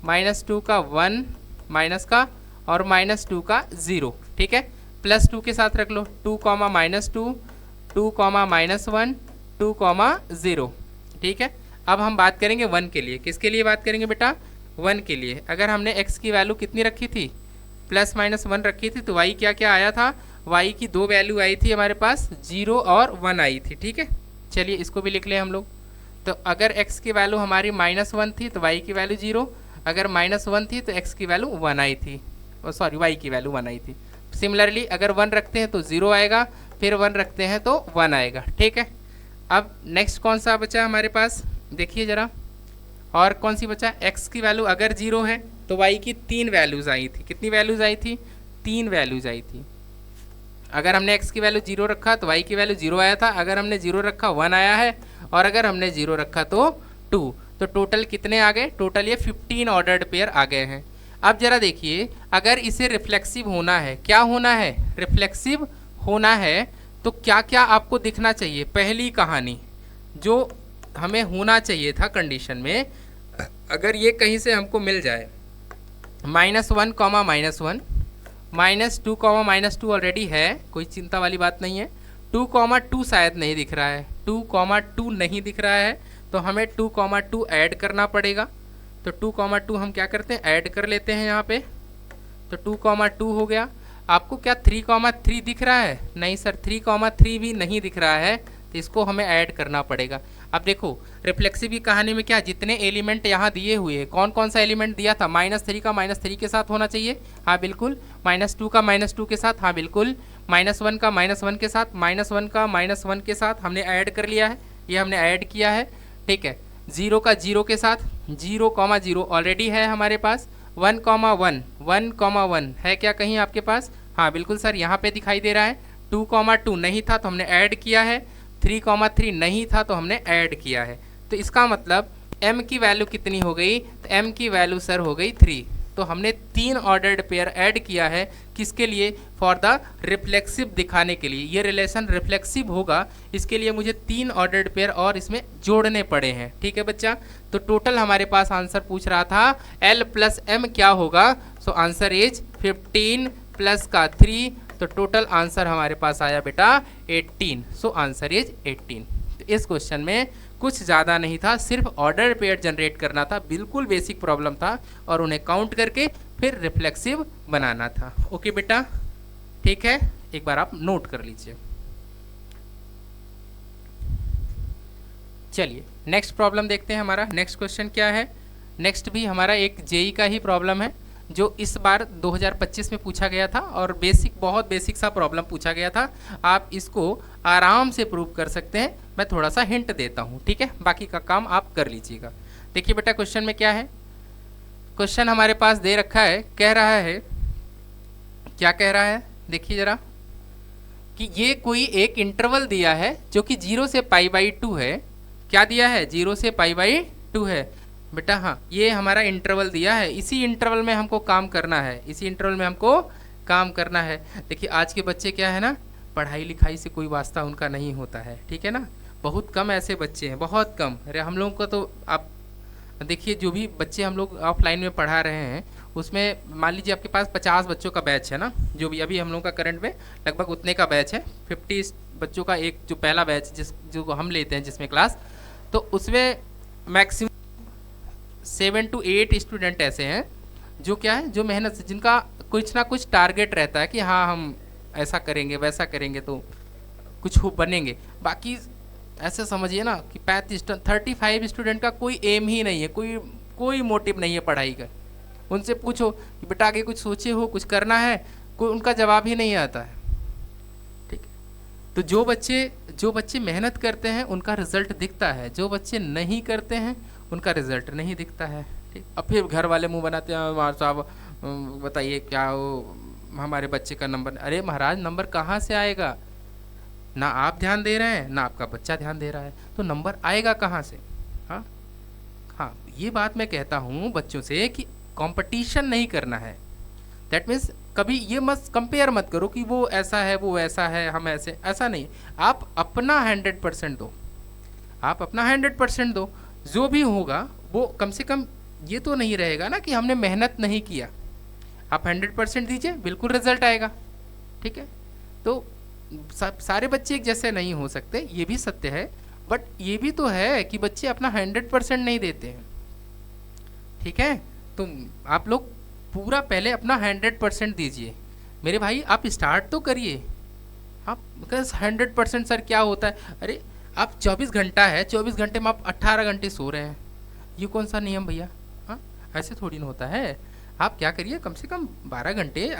-2 का 1 माइनस का और -2 का 0, ठीक है। +2 के साथ रख लो, 2 कॉमा -2 2 कॉमा -1 2 कॉमा 0, ठीक है। अब हम बात करेंगे 1 के लिए। किसके लिए बात करेंगे बेटा? 1 के लिए। अगर हमने x की वैल्यू कितनी रखी थी? +-1 रखी थी, तो y क्या क्या आया था? y की दो वैल्यू आई थी हमारे पास, 0 और 1 आई थी, ठीक है। चलिए इसको भी लिख लें हम लोग। तो अगर x की वैल्यू हमारी -1 थी तो y की वैल्यू 0, अगर -1 थी तो x की वैल्यू 1 आई थी, सॉरी y की वैल्यू 1 आई थी। सिमिलरली अगर 1 रखते हैं तो 0 आएगा, फिर 1 रखते हैं तो 1 आएगा, ठीक है। अब नेक्स्ट कौन सा बचा हमारे पास, देखिए ज़रा, और कौन सी बचा? x की वैल्यू अगर 0 है तो y की 3 वैल्यूज़ आई थी। कितनी वैल्यूज़ आई थी? 3 वैल्यूज़ आई थी। अगर हमने x की वैल्यू 0 रखा तो y की वैल्यू 0 आया था, अगर हमने 0 रखा 1 आया है, और अगर हमने 0 रखा तो 2। तो टोटल कितने आ गए? टोटल ये 15 ऑर्डर्ड पेयर आ गए हैं। अब जरा देखिए, अगर इसे रिफ्लेक्सिव होना है, क्या होना है? रिफ्लेक्सिव होना है, तो क्या क्या आपको दिखना चाहिए? पहली कहानी जो हमें होना चाहिए था कंडीशन में, अगर ये कहीं से हमको मिल जाए, -1, -1 -2, -2 ऑलरेडी है, कोई चिंता वाली बात नहीं है। 2, 2 शायद नहीं दिख रहा है, 2, 2 नहीं दिख रहा है, तो हमें 2, 2 ऐड करना पड़ेगा। तो 2, 2 हम क्या करते हैं? ऐड कर लेते हैं यहाँ पे। तो 2, 2 हो गया। आपको क्या 3, 3 दिख रहा है? नहीं सर, 3, 3 भी नहीं दिख रहा है, तो इसको हमें ऐड करना पड़ेगा। अब देखो रिफ्लेक्सिव की कहानी में क्या, जितने एलिमेंट यहाँ दिए हुए हैं, कौन कौन सा एलिमेंट दिया था? -3 का -3 के साथ होना चाहिए, हाँ बिल्कुल। -2 का -2 के साथ, हाँ बिल्कुल। -1 का -1 के साथ, -1 का -1 के साथ हमने ऐड कर लिया है, ये हमने ऐड किया है, ठीक है। 0 का 0 के साथ, 0, 0 ऑलरेडी है हमारे पास। 1, 1 1, 1 है क्या कहीं आपके पास? हाँ बिल्कुल सर, यहाँ पे दिखाई दे रहा है। 2, 2 नहीं था तो हमने ऐड किया है। 3, 3 नहीं था तो हमने ऐड किया है। तो इसका मतलब m की वैल्यू कितनी हो गई? तो m की वैल्यू सर हो गई 3। तो हमने 3 ऑर्डर्ड पेयर ऐड किया है, किसके लिए? फॉर द रिफ्लेक्सिव दिखाने के लिए। ये रिलेशन रिफ्लेक्सिव होगा, इसके लिए मुझे 3 ऑर्डर्ड पेयर और इसमें जोड़ने पड़े हैं, ठीक है बच्चा। तो टोटल हमारे पास आंसर पूछ रहा था l + m क्या होगा? सो आंसर इज 15 प्लस का 3, तो टोटल आंसर हमारे पास आया बेटा 18। So answer is 18। तो इस क्वेश्चन में कुछ ज़्यादा नहीं था, सिर्फ ऑर्डर पेयर जनरेट करना था, बिल्कुल बेसिक प्रॉब्लम था, और उन्हें काउंट करके फिर रिफ्लेक्सिव बनाना था। ओके बेटा, ठीक है, एक बार आप नोट कर लीजिए। चलिए नेक्स्ट प्रॉब्लम देखते हैं। हमारा नेक्स्ट क्वेश्चन क्या है? नेक्स्ट भी हमारा एक जेई का ही प्रॉब्लम है, जो इस बार 2025 में पूछा गया था, और बेसिक, बहुत बेसिक सा प्रॉब्लम पूछा गया था। आप इसको आराम से प्रूव कर सकते हैं, मैं थोड़ा सा हिंट देता हूँ, ठीक है, बाकी का काम आप कर लीजिएगा। देखिए बेटा क्वेश्चन में क्या है। क्वेश्चन हमारे पास दे रखा है, कह रहा है, क्या कह रहा है? देखिए जरा, कि ये कोई एक इंटरवल दिया है जो कि 0 से π/2 है। क्या दिया है? 0 से π/2 है बेटा। हाँ, ये हमारा इंटरवल दिया है, इसी इंटरवल में हमको काम करना है, इसी इंटरवल में हमको काम करना है। देखिए आज के बच्चे क्या है ना, पढ़ाई लिखाई से कोई वास्ता उनका नहीं होता है, ठीक है ना, बहुत कम ऐसे बच्चे हैं, बहुत कम। अरे हम लोगों को तो आप देखिए, जो भी बच्चे हम लोग ऑफलाइन में पढ़ा रहे हैं, उसमें मान लीजिए आपके पास 50 बच्चों का बैच है ना, जो भी अभी हम लोगों का करंट में लगभग उतने का बैच है। 50 बच्चों का एक जो पहला बैच जो हम लेते हैं जिसमें क्लास, तो उसमें मैक्सिमम 7 to 8 स्टूडेंट ऐसे हैं जो क्या है, जो मेहनत से, जिनका कुछ ना कुछ टारगेट रहता है कि हाँ हम ऐसा करेंगे वैसा करेंगे तो कुछ हो बनेंगे। बाकी ऐसे समझिए ना कि 35 स्टूडेंट का कोई एम ही नहीं है, कोई मोटिव नहीं है पढ़ाई का। उनसे पूछो कि बेटा आगे कुछ सोचे हो, कुछ करना है, कोई उनका जवाब ही नहीं आता है, ठीक है। तो जो बच्चे मेहनत करते हैं उनका रिजल्ट दिखता है, जो बच्चे नहीं करते हैं उनका रिजल्ट नहीं दिखता है, ठीक। अब फिर घर वाले मुंह बनाते हैं, महाराज साहब बताइए क्या हो, हमारे बच्चे का नंबर। अरे महाराज, नंबर कहाँ से आएगा? ना आप ध्यान दे रहे हैं, ना आपका बच्चा ध्यान दे रहा है, तो नंबर आएगा कहाँ से? हाँ हाँ, ये बात मैं कहता हूँ बच्चों से कि कंपटीशन नहीं करना है, दैट मीन्स कभी ये मत कंपेयर मत करो कि वो ऐसा है वो ऐसा है हम ऐसे, ऐसा नहीं। आप अपना 100% दो, आप अपना 100% दो, जो भी होगा वो कम से कम ये तो नहीं रहेगा ना कि हमने मेहनत नहीं किया। आप 100% दीजिए, बिल्कुल रिजल्ट आएगा। ठीक है, तो सारे बच्चे एक जैसे नहीं हो सकते, ये भी सत्य है, बट ये भी तो है कि बच्चे अपना 100% नहीं देते हैं। ठीक है, तो आप लोग पूरा पहले अपना 100% दीजिए मेरे भाई। आप स्टार्ट तो करिए। आप 100% सर क्या होता है? अरे आप 24 घंटा है, 24 घंटे में आप 18 घंटे सो रहे हैं, ये कौन सा नियम भैया? हाँ, ऐसे थोड़ी ना होता है। आप क्या करिए, कम से कम 12 घंटे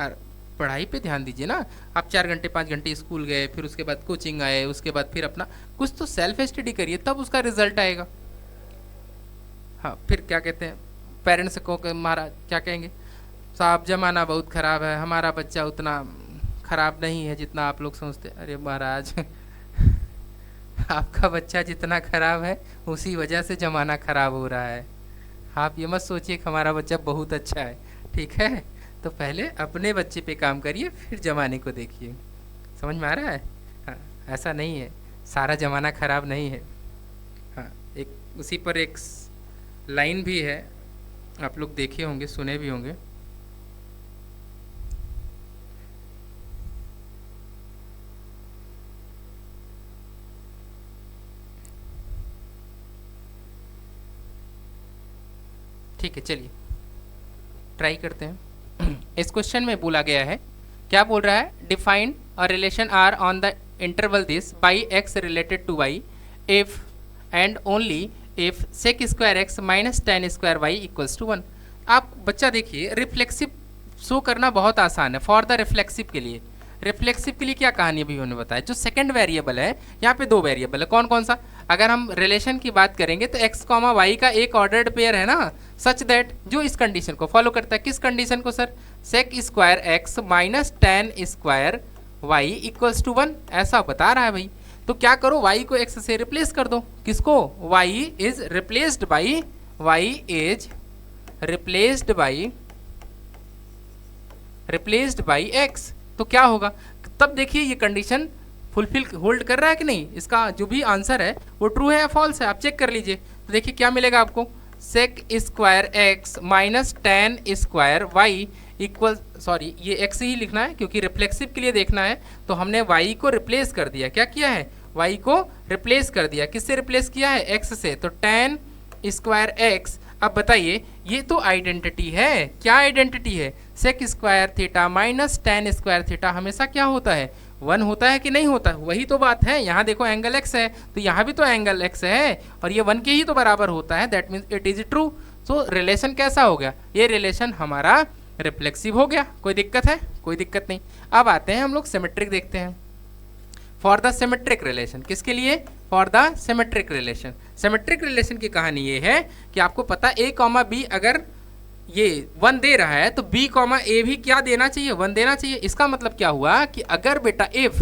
पढ़ाई पे ध्यान दीजिए ना। आप 4 घंटे 5 घंटे स्कूल गए, फिर उसके बाद कोचिंग आए, उसके बाद फिर अपना कुछ तो सेल्फ स्टडी करिए, तब उसका रिजल्ट आएगा। हाँ, फिर क्या कहते हैं पेरेंट्स को, महाराज क्या कहेंगे, साहब जमाना बहुत ख़राब है, हमारा बच्चा उतना ख़राब नहीं है जितना आप लोग सोचते। अरे महाराज आपका बच्चा जितना ख़राब है उसी वजह से ज़माना ख़राब हो रहा है। आप ये मत सोचिए कि हमारा बच्चा बहुत अच्छा है। ठीक है, तो पहले अपने बच्चे पे काम करिए, फिर ज़माने को देखिए। समझ में आ रहा है? हाँ, ऐसा नहीं है, सारा ज़माना ख़राब नहीं है। हाँ, एक उसी पर एक लाइन भी है, आप लोग देखे होंगे, सुने भी होंगे। ठीक है, चलिए ट्राई करते हैं। इस क्वेश्चन में बोला गया है, क्या बोल रहा है? Define a relation R on the interval this by X related to Y if and only if sec square x minus tan square Y equals to 1। आप बच्चा देखिए, रिफ्लेक्सिव शो करना बहुत आसान है। फॉर द रिफ्लेक्सिव के लिए, रिफ्लेक्सिव के लिए क्या कहानी अभी उन्होंने बताया, जो सेकंड वेरिएबल है, यहाँ पे दो वेरिएबल है, कौन कौन सा? अगर हम रिलेशन की बात करेंगे तो x, y का एक ऑर्डर्ड पेयर है ना, सच दैट जो इस कंडीशन को फॉलो करता है। किस कंडीशन को sir? Sec square x minus tan square Y equals to 1, ऐसा बता रहा है भाई। तो क्या करो, y को x से रिप्लेस कर दो। किसको? y is replaced by, y is replaced by x। तो क्या होगा तब? देखिए ये कंडीशन फुलफिल होल्ड कर रहा है कि नहीं, इसका जो भी आंसर है वो ट्रू है या फॉल्स है, आप चेक कर लीजिए। तो देखिए क्या मिलेगा आपको, sec square x minus tan square Y equal, sorry ये एक्स ही लिखना है क्योंकि रिफ्लेक्सिव के लिए देखना है, तो हमने वाई को रिप्लेस कर दिया। क्या किया है? वाई को रिप्लेस कर दिया। किससे रिप्लेस किया है? एक्स से। तो टेन स्क्वायर एक्स। अब बताइए, ये तो आइडेंटिटी है। क्या आइडेंटिटी है? Sec square theta minus tan square theta हमेशा क्या होता है? 1 होता है कि नहीं होता? वही तो बात है। यहाँ देखो एंगल x है, तो यहाँ भी तो एंगल x है और ये 1 के ही तो बराबर होता है। That means it is true. So relation कैसा हो गया? ये रिलेशन हमारा रिफ्लेक्सिव हो गया। कोई दिक्कत है? कोई दिक्कत नहीं। अब आते हैं हम लोग सिमेट्रिक देखते हैं। फॉर द सिमेट्रिक रिलेशन, किसके लिए? For the symmetric relation. Symmetric relation की कहानी ये है कि आपको पता a, b अगर ये 1 दे रहा है तो b, a भी क्या देना चाहिए? 1 देना चाहिए। इसका मतलब क्या हुआ कि अगर बेटा if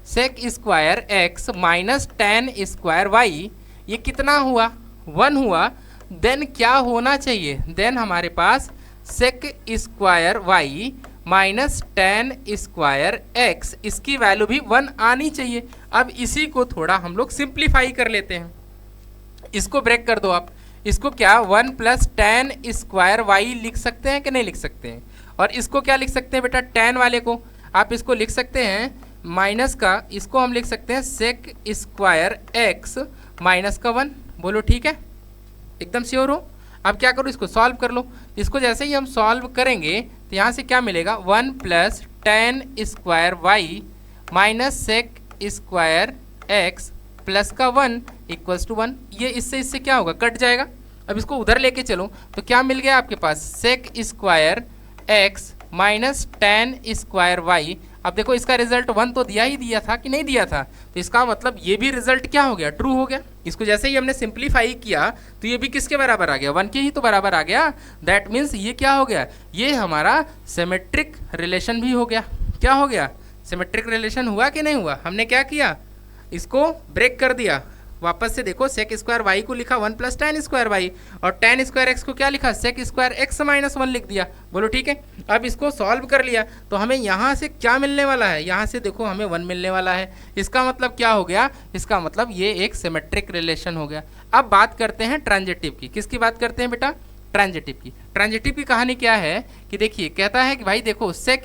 sec square x minus tan square Y ये कितना हुआ? 1 हुआ। देन क्या होना चाहिए? देन हमारे पास sec square Y minus tan square X, इसकी वैल्यू भी 1 आनी चाहिए। अब इसी को थोड़ा हम लोग सिंप्लीफाई कर लेते हैं। इसको ब्रेक कर दो आप। इसको क्या 1 प्लस टेन स्क्वायर वाई लिख सकते हैं कि नहीं लिख सकते हैं? और इसको क्या लिख सकते हैं बेटा? टेन वाले को आप इसको लिख सकते हैं माइनस का, इसको हम लिख सकते हैं सेक स्क्वायर एक्स माइनस का 1। बोलो ठीक है? एकदम श्योर हो? अब क्या करो, इसको सॉल्व कर लो। इसको जैसे ही हम सॉल्व करेंगे तो यहाँ से क्या मिलेगा? 1 plus tan square Y minus sec square X plus का 1 इक्वल्स टू 1। ये इससे क्या होगा? कट जाएगा। अब इसको उधर लेके चलो तो क्या मिल गया आपके पास? Sec square x minus tan square Y. अब देखो इसका रिजल्ट 1 तो दिया ही दिया था कि नहीं दिया था, तो इसका मतलब ये भी रिजल्ट क्या हो गया? ट्रू हो गया। इसको जैसे ही हमने सिंप्लीफाई किया तो ये भी किसके बराबर आ गया? 1 के ही तो बराबर आ गया। दैट मीन्स ये क्या हो गया? ये हमारा सिमेट्रिक रिलेशन भी हो गया। क्या हो गया? सिमेट्रिक रिलेशन हुआ कि नहीं हुआ? हमने क्या किया? इसको ब्रेक कर दिया। वापस से देखो सेक स्क्वायर वाई को लिखा 1 + tan स्क्वायर वाई, और tan स्क्वायर एक्स को क्या लिखा, सेक स्क्वायर एक्स माइनस 1 लिख दिया। बोलो ठीक है। अब इसको सॉल्व कर लिया तो हमें यहाँ से क्या मिलने वाला है, यहाँ से देखो हमें 1 मिलने वाला है। इसका मतलब क्या हो गया, इसका मतलब ये एक सिमेट्रिक रिलेशन हो गया। अब बात करते हैं ट्रांजिटिव की। किसकी बात करते हैं बेटा, ट्रांजिटिव की। ट्रांजिटिव की कहानी क्या है कि देखिए कहता है कि भाई देखो सेक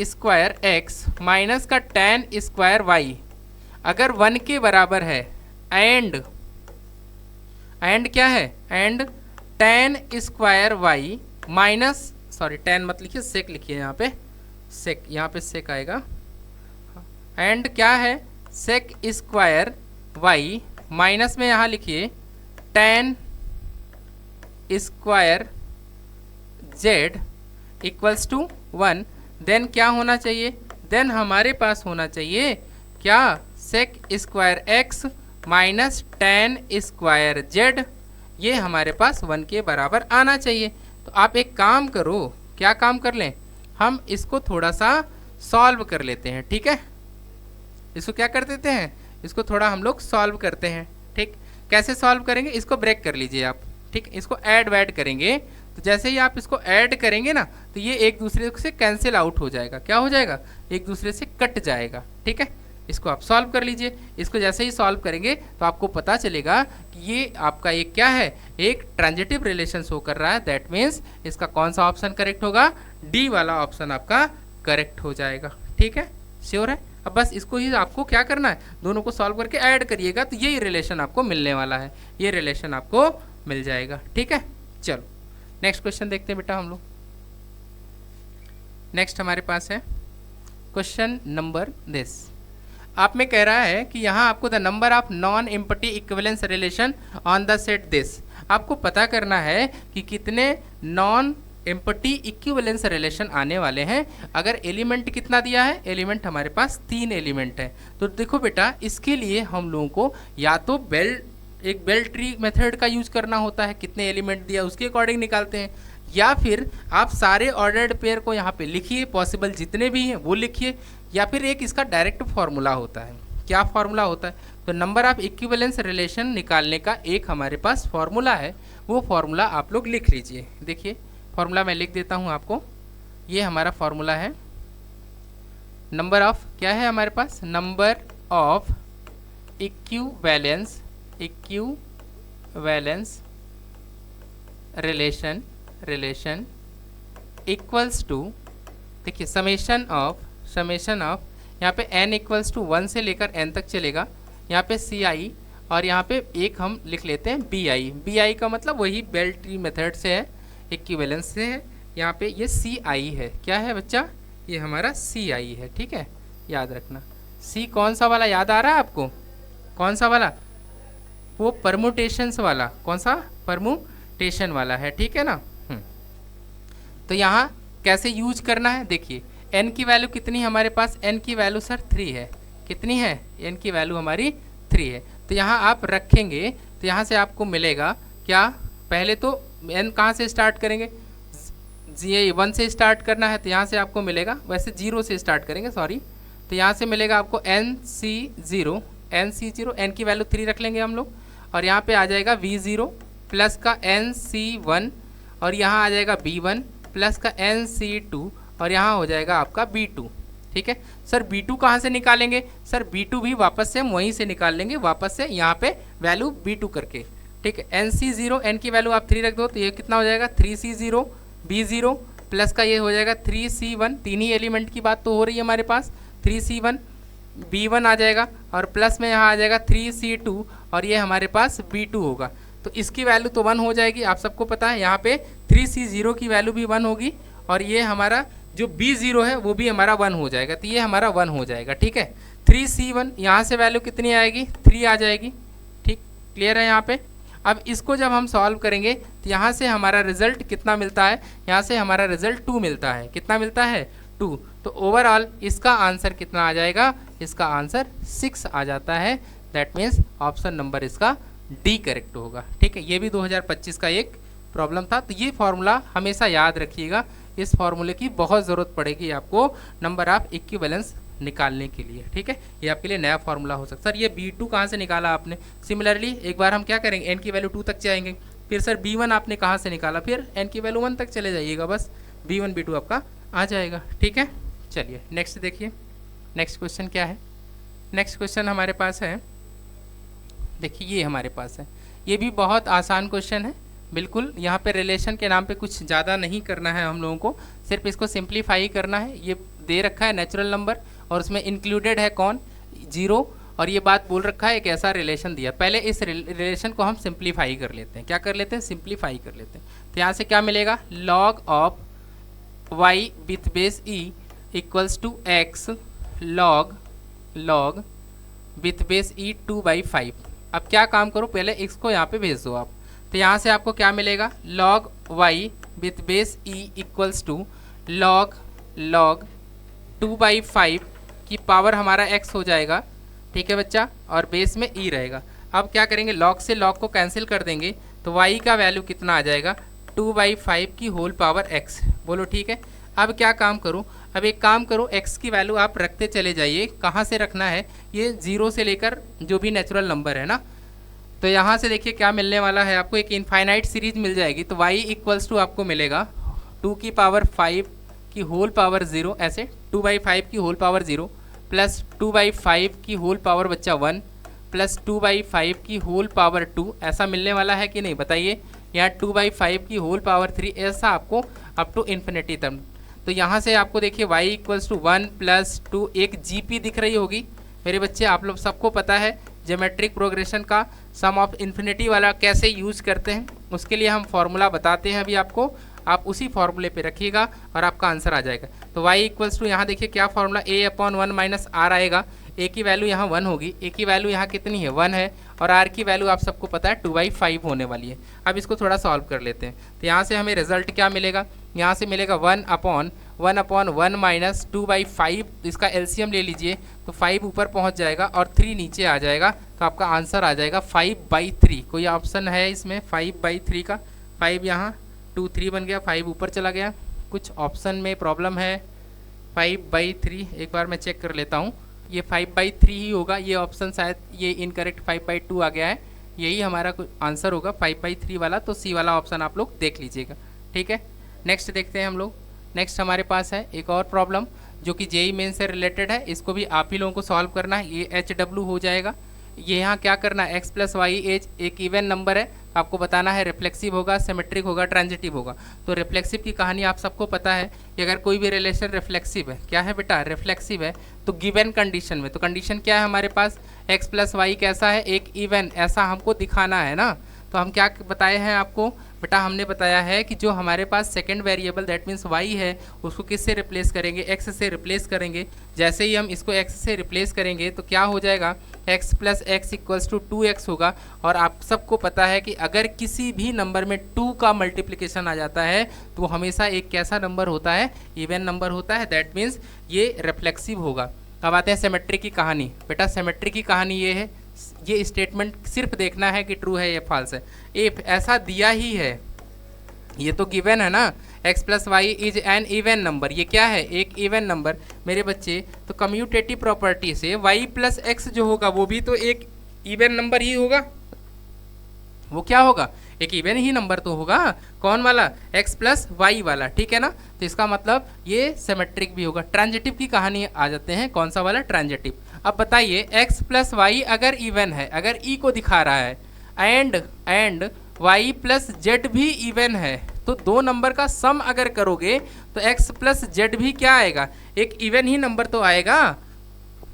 स्क्वायर एक्स माइनस का tan स्क्वायर वाई अगर 1 के बराबर है एंड क्या है, and tan square Y minus, sorry tan मत लिखिए, सेक लिखिए यहाँ पे, सेक, यहाँ पे सेक आएगा, एंड क्या है सेक स्क्वायर वाई माइनस में यहाँ लिखिए tan square z equals to 1, then क्या होना चाहिए, देन हमारे पास होना चाहिए क्या, sec square x minus tan square z, ये हमारे पास 1 के बराबर आना चाहिए। तो आप एक काम करो, क्या काम कर लें, हम इसको थोड़ा सा सॉल्व कर लेते हैं, ठीक है। इसको क्या कर देते हैं, इसको थोड़ा हम लोग सॉल्व करते हैं, ठीक। कैसे सॉल्व करेंगे, इसको ब्रेक कर लीजिए आप, ठीक। इसको ऐड वैड करेंगे तो जैसे ही आप इसको ऐड करेंगे ना तो ये एक दूसरे से कैंसिल आउट हो जाएगा, क्या हो जाएगा, एक दूसरे से कट जाएगा, ठीक है। इसको आप सॉल्व कर लीजिए। इसको जैसे ही सॉल्व करेंगे तो आपको पता चलेगा कि ये आपका एक क्या है, एक ट्रांजिटिव रिलेशन शो कर रहा है। दैट मीन्स इसका कौन सा ऑप्शन करेक्ट होगा, डी वाला ऑप्शन आपका करेक्ट हो जाएगा, ठीक है, श्योर है। अब बस इसको ही आपको क्या करना है, दोनों को सॉल्व करके ऐड करिएगा तो यही रिलेशन आपको मिलने वाला है, ये रिलेशन आपको मिल जाएगा, ठीक है। चलो नेक्स्ट क्वेश्चन देखते हैं बेटा हम लोग। नेक्स्ट हमारे पास है क्वेश्चन नंबर दिस। आप में कह रहा है कि यहाँ आपको the number of non empty equivalence relation on the set this, आपको पता करना है कि कितने नॉन एम्प्टी इक्विवेलेंस रिलेशन आने वाले हैं। अगर एलिमेंट कितना दिया है, एलिमेंट हमारे पास 3 एलिमेंट है। तो देखो बेटा इसके लिए हम लोगों को या तो एक बेल ट्री मेथड का यूज करना होता है, कितने एलिमेंट दिया उसके अकॉर्डिंग निकालते हैं, या फिर आप सारे ऑर्डर्ड पेयर को यहाँ पे लिखिए, पॉसिबल जितने भी हैं वो लिखिए, या फिर एक इसका डायरेक्ट फार्मूला होता है। क्या फार्मूला होता है, तो नंबर ऑफ इक्विवेलेंस रिलेशन निकालने का एक हमारे पास फार्मूला है, वो फार्मूला आप लोग लिख लीजिए। देखिए फार्मूला मैं लिख देता हूँ आपको, ये हमारा फार्मूला है, नंबर ऑफ क्या है हमारे पास, number of equivalence relation equals to, देखिए समेशन ऑफ यहाँ पे n इक्वल्स टू 1 से लेकर n तक चलेगा, यहाँ पे ci, और यहाँ पे एक हम लिख लेते हैं bi का मतलब वही बेल ट्री मेथड से है, इक्विवेलेंस से है। यहाँ पे ये ci है, क्या है बच्चा, ये हमारा ci है, ठीक है, याद रखना। c कौन सा वाला याद आ रहा है आपको, कौन सा वाला, वो परमुटेशंस वाला, कौन सा, परमुटेशन वाला है, ठीक है ना। तो यहाँ कैसे यूज करना है, देखिए n की वैल्यू कितनी हमारे पास, n की वैल्यू सर 3 है, कितनी है, n की वैल्यू हमारी 3 है। तो यहाँ आप रखेंगे तो यहाँ से आपको मिलेगा क्या, पहले तो n कहाँ से स्टार्ट करेंगे, 1 से स्टार्ट करना है तो यहाँ से आपको मिलेगा, वैसे 0 से स्टार्ट करेंगे सॉरी, तो यहाँ से मिलेगा आपको NC0 n की वैल्यू 3 रख लेंगे हम लोग, और यहाँ पे आ जाएगा V0 प्लस का NC1, और यहाँ आ जाएगा B1 प्लस का NC2, और यहाँ हो जाएगा आपका B2, ठीक है। सर B2 कहाँ से निकालेंगे, सर B2 भी वापस से हम वहीं से निकाल लेंगे, वापस से यहाँ पे वैल्यू B2 करके, ठीक है। NC0 n की वैल्यू आप 3 रख दो तो ये कितना हो जाएगा, 3C0 B0 प्लस का ये हो जाएगा 3C1, 3 ही एलिमेंट की बात तो हो रही है हमारे पास, 3C1 B1 आ जाएगा, और प्लस में यहाँ आ जाएगा 3C2, और ये हमारे पास B2 होगा। तो इसकी वैल्यू तो 1 हो जाएगी, आप सबको पता है, यहाँ पे 3C0 की वैल्यू भी 1 होगी, और ये हमारा जो B0 है वो भी हमारा 1 हो जाएगा, तो ये हमारा 1 हो जाएगा, ठीक है। 3C1 यहाँ से वैल्यू कितनी आएगी, 3 आ जाएगी, ठीक, क्लियर है यहाँ पे। अब इसको जब हम सॉल्व करेंगे तो यहाँ से हमारा रिजल्ट कितना मिलता है, यहाँ से हमारा रिजल्ट 2 मिलता है, कितना मिलता है, 2। तो ओवरऑल इसका आंसर कितना आ जाएगा, इसका आंसर 6 आ जाता है। दैट मीन्स ऑप्शन नंबर इसका डी करेक्ट होगा, ठीक है। ये भी 2025 का एक प्रॉब्लम था। तो ये फार्मूला हमेशा याद रखिएगा, इस फार्मूले की बहुत ज़रूरत पड़ेगी आपको नंबर ऑफ इक्विवेलेंस निकालने के लिए। ठीक है, ये आपके लिए नया फॉर्मूला हो सकता है। सर ये B2 कहाँ से निकाला आपने? सिमिलरली एक बार हम क्या करेंगे, n की वैल्यू 2 तक जाएंगे, फिर सर B1 आपने कहाँ से निकाला, फिर n की वैल्यू 1 तक चले जाइएगा, बस B1 B2 आपका आ जाएगा। ठीक है, चलिए नेक्स्ट देखिए, नेक्स्ट क्वेश्चन क्या है। नेक्स्ट क्वेश्चन हमारे पास है, देखिए ये हमारे पास है, ये भी बहुत आसान क्वेश्चन है बिल्कुल। यहाँ पे रिलेशन के नाम पे कुछ ज़्यादा नहीं करना है हम लोगों को, सिर्फ इसको सिंप्लीफाई करना है। ये दे रखा है नेचुरल नंबर और उसमें इंक्लूडेड है कौन, 0, और ये बात बोल रखा है एक ऐसा रिलेशन दिया। पहले इस रिलेशन को हम सिंप्लीफाई कर लेते हैं। क्या कर लेते हैं? सिंप्लीफाई कर लेते हैं। तो यहाँ से क्या मिलेगा, log of y with base e equals to x log with base e 2/5। अब क्या काम करो, पहले x को यहाँ पे भेज दो आप, तो यहाँ से आपको क्या मिलेगा, log y with base e equals to log 2/5 की पावर हमारा x हो जाएगा। ठीक है बच्चा, और बेस में e रहेगा। अब क्या करेंगे, log से log को कैंसिल कर देंगे, तो y का वैल्यू कितना आ जाएगा, 2/5 की होल पावर x। बोलो ठीक है। अब क्या काम करूँ, अब एक काम करो, x की वैल्यू आप रखते चले जाइए। कहाँ से रखना है, ये 0 से लेकर जो भी नेचुरल नंबर है ना, तो यहाँ से देखिए क्या मिलने वाला है आपको, एक इनफाइनाइट सीरीज मिल जाएगी। तो y इक्वल्स टू आपको मिलेगा 2 की पावर 5 की होल पावर 0, ऐसे 2/5 की होल पावर 0 प्लस 2/5 की होल पावर बच्चा 1 प्लस 2/5 की होल पावर 2, ऐसा मिलने वाला है कि नहीं बताइए। यहाँ 2/5 की होल पावर 3, ऐसा आपको अप टू इन्फिनिटी तक। तो यहाँ से आपको देखिए y इक्वल्स टू 1 प्लस 2, एक GP दिख रही होगी मेरे बच्चे, आप लोग सबको पता है ज्योमेट्रिक प्रोग्रेशन का सम ऑफ इन्फिनिटी वाला कैसे यूज करते हैं, उसके लिए हम फॉर्मूला बताते हैं अभी आपको, आप उसी फॉर्मूले पे रखिएगा और आपका आंसर आ जाएगा। तो y इक्वल्स टू यहाँ देखिए क्या फॉर्मूला, a/1 माइनस r आएगा। a की वैल्यू यहाँ 1 होगी, a की वैल्यू यहाँ कितनी है, 1 है, और r की वैल्यू आप सबको पता है 2/5 होने वाली है। अब इसको थोड़ा सॉल्व कर लेते हैं। तो यहाँ से हमें रिजल्ट क्या मिलेगा, यहाँ से मिलेगा 1/1 माइनस 2/5, इसका एलसीएम ले लीजिए, तो 5 ऊपर पहुँच जाएगा और 3 नीचे आ जाएगा, तो आपका आंसर आ जाएगा 5/3। कोई ऑप्शन है इसमें 5/3 का, 5 यहाँ 2 3 बन गया, 5 ऊपर चला गया, कुछ ऑप्शन में प्रॉब्लम है। 5/3 एक बार मैं चेक कर लेता हूँ, ये 5/3 ही होगा, ये ऑप्शन शायद ये इनकरेक्ट 5/2 आ गया है, यही हमारा आंसर होगा 5/3 वाला। तो सी वाला ऑप्शन आप लोग देख लीजिएगा। ठीक है, नेक्स्ट देखते हैं हम लोग। नेक्स्ट हमारे पास है एक और प्रॉब्लम जो कि जेई मेन से रिलेटेड है, इसको भी आप ही लोगों को सॉल्व करना है। ये HW हो जाएगा, ये यहाँ क्या करना है, x प्लस वाई एज एक इवन नंबर है, आपको बताना है रिफ्लेक्सिव होगा, सिमेट्रिक होगा, ट्रांजिटिव होगा। तो रिफ्लेक्सिव की कहानी आप सबको पता है कि अगर कोई भी रिलेशन रिफ्लेक्सिव है, क्या है बेटा, रिफ्लेक्सिव है, तो गिवन कंडीशन में, तो कंडीशन क्या है हमारे पास, x प्लस वाई कैसा है, एक इवन, ऐसा हमको दिखाना है ना। तो हम क्या बताए हैं आपको बेटा, हमने बताया है कि जो हमारे पास second variable that means y है, उसको किससे रिप्लेस करेंगे, x से रिप्लेस करेंगे। जैसे ही हम इसको x से रिप्लेस करेंगे तो क्या हो जाएगा, x plus x equals to 2x होगा। और आप सबको पता है कि अगर किसी भी नंबर में 2 का मल्टीप्लिकेशन आ जाता है तो वो हमेशा एक कैसा नंबर होता है, इवन नंबर होता है, दैट मीन्स ये रिफ्लेक्सिव होगा। अब आते हैं सिमेट्री की कहानी। बेटा सिमेट्री की कहानी ये है, ये स्टेटमेंट सिर्फ देखना है कि ट्रू है या फॉल्स है। इफ ऐसा दिया ही है, ये तो गिवन है ना, x plus y is an even number, ये क्या है, एक इवन नंबर मेरे बच्चे। तो कम्यूटेटिव प्रॉपर्टी से y प्लस एक्स जो होगा वो भी तो एक इवन नंबर ही होगा, वो क्या होगा, एक इवन ही नंबर तो होगा। कौन वाला, x प्लस वाई वाला, ठीक है ना। तो इसका मतलब ये सिमेट्रिक भी होगा। ट्रांजिटिव की कहानी आ जाते हैं, कौन सा वाला, ट्रांजिटिव। अब बताइए x प्लस वाई अगर इवन है, अगर e को दिखा रहा है, एंड y प्लस जेड भी इवन है, तो दो नंबर का सम अगर करोगे तो x प्लस जेड भी क्या आएगा, एक इवन ही नंबर तो आएगा।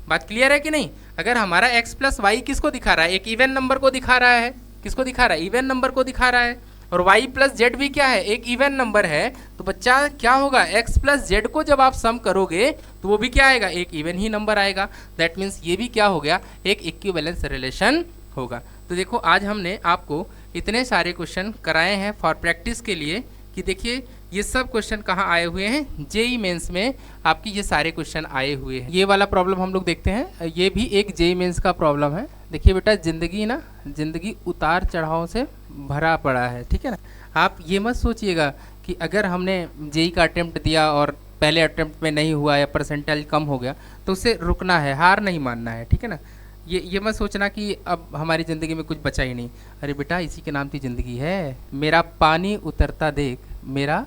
बात क्लियर है कि नहीं। अगर हमारा x प्लस वाई किसको दिखा रहा है, एक इवन नंबर को दिखा रहा है, किसको दिखा रहा है, इवन नंबर को दिखा रहा है, और y प्लस जेड भी क्या है, एक इवन नंबर है, तो बच्चा क्या होगा, x प्लस जेड को जब आप सम करोगे तो वो भी क्या आएगा, एक इवन ही नंबर आएगा। दैट मीन्स ये भी क्या हो गया, एक इक्विवेलेंस रिलेशन होगा। तो देखो आज हमने आपको इतने सारे क्वेश्चन कराए हैं फॉर प्रैक्टिस के लिए, कि देखिए ये सब क्वेश्चन कहाँ आए हुए हैं, जेई मेंस में आपकी ये सारे क्वेश्चन आए हुए हैं। ये वाला प्रॉब्लम हम लोग देखते हैं, ये भी एक जेई मेंस का प्रॉब्लम है। देखिए बेटा जिंदगी उतार चढ़ाव से भरा पड़ा है, ठीक है ना। आप ये मत सोचिएगा कि अगर हमने जेई का अटेम्प्ट दिया और पहले अटेम्प्ट में नहीं हुआ या परसेंटाइल कम हो गया तो उससे रुकना है, हार नहीं मानना है, ठीक है ना। ये मत सोचना कि अब हमारी ज़िंदगी में कुछ बचा ही नहीं। अरे बेटा इसी के नाम की ज़िंदगी है। मेरा पानी उतरता देख, मेरा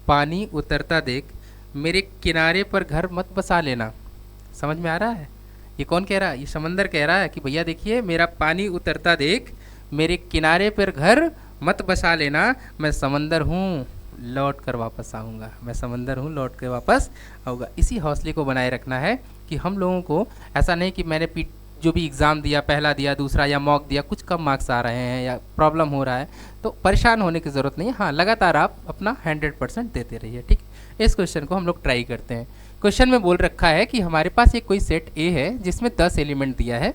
पानी उतरता देख, मेरे किनारे पर घर मत बसा लेना। समझ में आ रहा है? ये कौन कह रहा है? ये समंदर कह रहा है कि भैया देखिए मेरा पानी उतरता देख, मेरे किनारे पर घर मत बसा लेना, मैं समंदर हूँ लौट कर वापस आऊँगा, मैं समंदर हूँ लौट कर वापस आऊँगा। इसी हौसले को बनाए रखना है कि हम लोगों को ऐसा नहीं कि मैंने जो भी एग्ज़ाम दिया, पहला दिया, दूसरा या मॉक दिया, कुछ कम मार्क्स आ रहे हैं या प्रॉब्लम हो रहा है, तो परेशान होने की ज़रूरत नहीं है। हाँ, लगातार आप अपना 100% देते रहिए, ठीक। इस क्वेश्चन को हम लोग ट्राई करते हैं। क्वेश्चन में बोल रखा है कि हमारे पास एक कोई सेट ए है जिसमें 10 एलिमेंट दिया है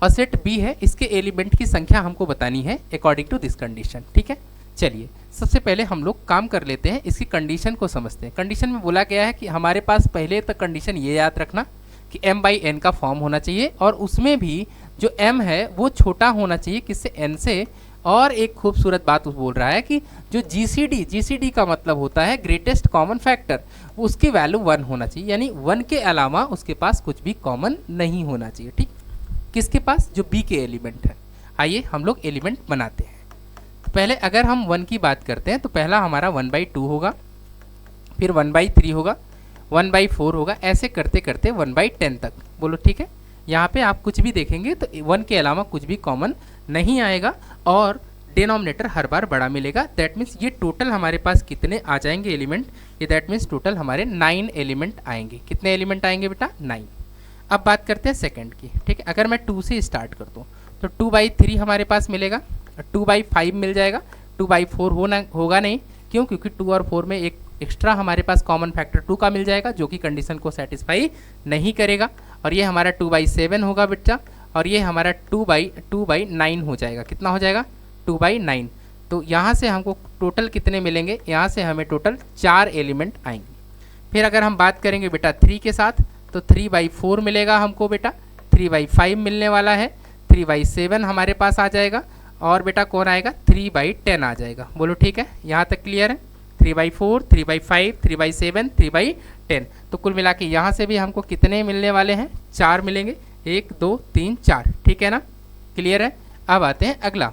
और सेट बी है, इसके एलिमेंट की संख्या हमको बतानी है अकॉर्डिंग टू दिस कंडीशन, ठीक है। चलिए सबसे पहले हम लोग काम कर लेते हैं, इसकी कंडीशन को समझते हैं। कंडीशन में बोला गया है कि हमारे पास पहले तक कंडीशन ये याद रखना कि m/n का फॉर्म होना चाहिए और उसमें भी जो m है वो छोटा होना चाहिए किससे, n से। और एक खूबसूरत बात उस बोल रहा है कि जो GCD का मतलब होता है ग्रेटेस्ट कॉमन फैक्टर, उसकी वैल्यू 1 होना चाहिए, यानी 1 के अलावा उसके पास कुछ भी कॉमन नहीं होना चाहिए, ठीक। किसके पास? जो b के एलिमेंट है। आइए हम लोग एलिमेंट बनाते हैं। तो पहले अगर हम 1 की बात करते हैं तो पहला हमारा 1/2 होगा, फिर 1/3 होगा, 1/4 होगा, ऐसे करते करते 1/10 तक। बोलो ठीक है। यहाँ पे आप कुछ भी देखेंगे तो 1 के अलावा कुछ भी कॉमन नहीं आएगा और डिनोमिनेटर हर बार बड़ा मिलेगा। दैट मीन्स ये टोटल हमारे पास कितने आ जाएंगे एलिमेंट, ये दैट मीन्स टोटल हमारे 9 एलिमेंट आएंगे। कितने एलिमेंट आएंगे बेटा? 9। अब बात करते हैं सेकंड की, ठीक है। अगर मैं 2 से स्टार्ट कर दूँ तो 2/3 हमारे पास मिलेगा, 2/5 मिल जाएगा, 2/4 होगा नहीं। क्यों? क्योंकि 2 और 4 में एक एक्स्ट्रा हमारे पास कॉमन फैक्टर 2 का मिल जाएगा जो कि कंडीशन को सेटिस्फाई नहीं करेगा। और ये हमारा 2/7 होगा बेटा, और ये हमारा 2/9 हो जाएगा। कितना हो जाएगा? 2/9। तो यहाँ से हमको टोटल कितने मिलेंगे? यहाँ से हमें टोटल 4 एलिमेंट आएंगे। फिर अगर हम बात करेंगे बेटा 3 के साथ तो 3/4 मिलेगा हमको बेटा, 3/5 मिलने वाला है, 3/7 हमारे पास आ जाएगा और बेटा कौन आएगा? 3/10 आ जाएगा। बोलो ठीक है, यहाँ तक क्लियर है? 3/4, 3/5, 3/7, 3/10। तो कुल मिला के यहाँ से भी हमको कितने मिलने वाले हैं? 4 मिलेंगे। 1 2 3 4, ठीक है ना? क्लियर है। अब आते हैं अगला।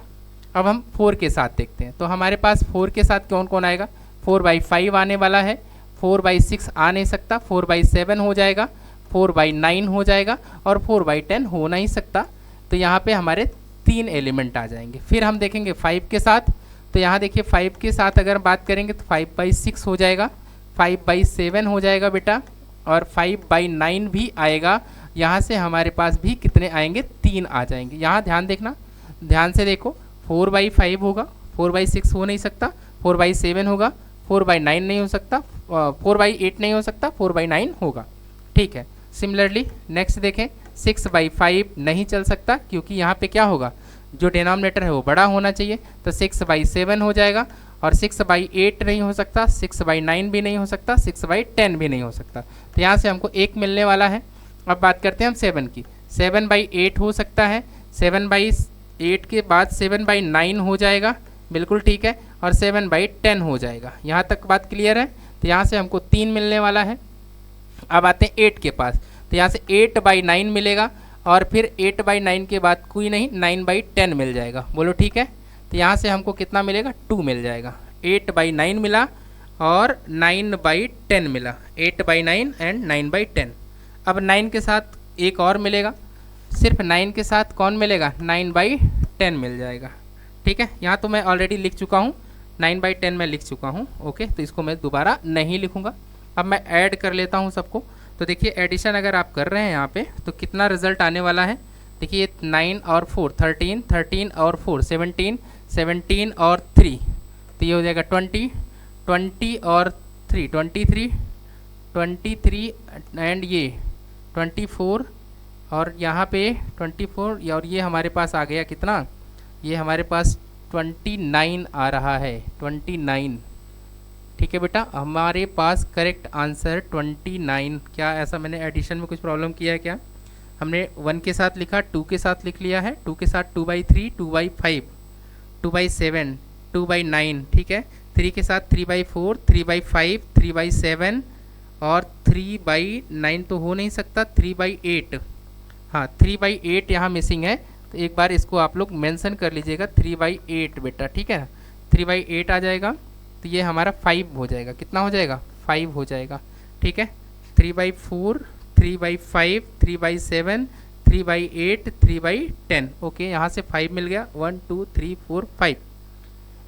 अब हम 4 के साथ देखते हैं। तो हमारे पास 4 के साथ कौन कौन आएगा? 4/5 आने वाला है, 4/6 आ नहीं सकता, 4/7 हो जाएगा, 4/9 हो जाएगा और 4/10 हो नहीं सकता। तो यहाँ पे हमारे 3 एलिमेंट आ जाएंगे। फिर हम देखेंगे 5 के साथ। तो यहाँ देखिए 5 के साथ अगर बात करेंगे तो 5/6 हो जाएगा, 5/7 हो जाएगा बेटा और 5/9 भी आएगा। यहाँ से हमारे पास भी कितने आएंगे? 3 आ जाएंगे। यहाँ ध्यान देखना, ध्यान से देखो, 4/5 होगा, 4/6 हो नहीं सकता, 4/7 होगा, 4/9 नहीं हो सकता, 4/8 नहीं हो सकता, 4/9 होगा, ठीक है। सिमिलरली नेक्स्ट देखें, 6/5 नहीं चल सकता क्योंकि यहाँ पे क्या होगा? जो डिनोमिनेटर है वो बड़ा होना चाहिए, तो 6/7 हो जाएगा और 6/8 नहीं हो सकता, 6/9 भी नहीं हो सकता, 6/10 भी नहीं हो सकता। तो यहाँ से हमको 1 मिलने वाला है। अब बात करते हैं हम 7 की। 7/8 हो सकता है, 7/8 के बाद 7/9 हो जाएगा, बिल्कुल ठीक है, और 7/10 हो जाएगा। यहाँ तक बात क्लियर है। तो यहाँ से हमको 3 मिलने वाला है। अब आते हैं 8 के पास। तो यहाँ से 8/9 मिलेगा और फिर 8/9 के बाद कोई नहीं, 9/10 मिल जाएगा। बोलो ठीक है। तो यहाँ से हमको कितना मिलेगा? 2 मिल जाएगा। 8/9 मिला और 9/10 मिला, 8/9 एंड 9/10। अब 9 के साथ एक और मिलेगा, सिर्फ 9 के साथ कौन मिलेगा? 9/10 मिल जाएगा, ठीक है। यहाँ तो मैं ऑलरेडी लिख चुका हूँ, 9/10 मैं लिख चुका हूँ, ओके। तो इसको मैं दोबारा नहीं लिखूँगा। अब मैं ऐड कर लेता हूँ सबको। तो देखिए एडिशन अगर आप कर रहे हैं यहाँ पे तो कितना रिजल्ट आने वाला है? देखिए 9 और 4 13, 13 और 4 17, 17 और 3 तो ये हो जाएगा 20, 20 और 3 23, 23 एंड ये 24 और यहाँ पे 24 और ये हमारे पास आ गया कितना? ये हमारे पास 29 आ रहा है, 29, ठीक है बेटा। हमारे पास करेक्ट आंसर 29। क्या ऐसा मैंने एडिशन में कुछ प्रॉब्लम किया है क्या? हमने 1 के साथ लिखा, 2 के साथ लिख लिया है, 2 के साथ 2/3, 2/5, 2/7, 2/9, ठीक है। 3 के साथ 3/4, 3/5, 3/7 और 3/9 तो हो नहीं सकता, 3/8, हाँ 3/8 यहाँ मिसिंग है, तो एक बार इसको आप लोग मेंशन कर लीजिएगा 3/8 बेटा, ठीक है ना, 3/8 आ जाएगा, तो ये हमारा 5 हो जाएगा, कितना हो जाएगा 5 हो जाएगा, ठीक है। 3/4, 3/5, 3/7, 3/8, 3/10, ओके, यहाँ से 5 मिल गया, 1 2 3 4 5।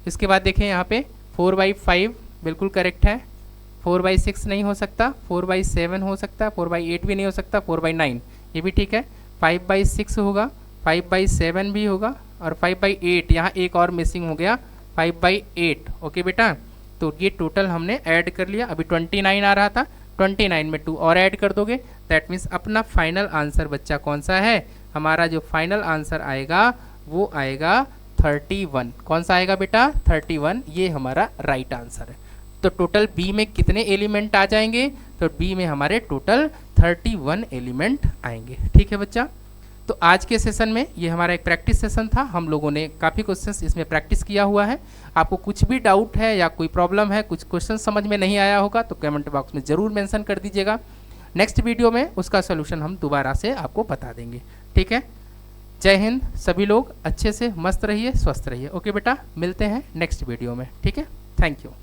इसके बाद देखें यहाँ पे 4/5 बिल्कुल करेक्ट है, 4/6 नहीं हो सकता, 4/7 हो सकता है, 4/8 भी नहीं हो सकता, 4/9 ये भी ठीक है, 5/6 होगा, 5/7 भी होगा, और 5/8 यहाँ एक और मिसिंग हो गया, 5/8, ओके बेटा। तो ये टोटल हमने ऐड कर लिया, अभी 29 आ रहा था, 29 में 2 और ऐड कर दोगे, दैट मीन्स अपना फाइनल आंसर बच्चा कौन सा है, हमारा जो फाइनल आंसर आएगा वो आएगा 31। कौन सा आएगा बेटा 31, ये हमारा राइट आंसर है। तो टोटल बी में कितने एलिमेंट आ जाएंगे, तो बी में हमारे टोटल 31 एलिमेंट आएंगे, ठीक है बच्चा। तो आज के सेशन में ये हमारा एक प्रैक्टिस सेशन था, हम लोगों ने काफ़ी क्वेश्चंस इसमें प्रैक्टिस किया हुआ है। आपको कुछ भी डाउट है या कोई प्रॉब्लम है, कुछ क्वेश्चन समझ में नहीं आया होगा तो कमेंट बॉक्स में ज़रूर मेंशन कर दीजिएगा, नेक्स्ट वीडियो में उसका सोल्यूशन हम दोबारा से आपको बता देंगे, ठीक है। जय हिंद, सभी लोग अच्छे से मस्त रहिए, स्वस्थ रहिए, ओके बेटा, मिलते हैं नेक्स्ट वीडियो में, ठीक है, थैंक यू।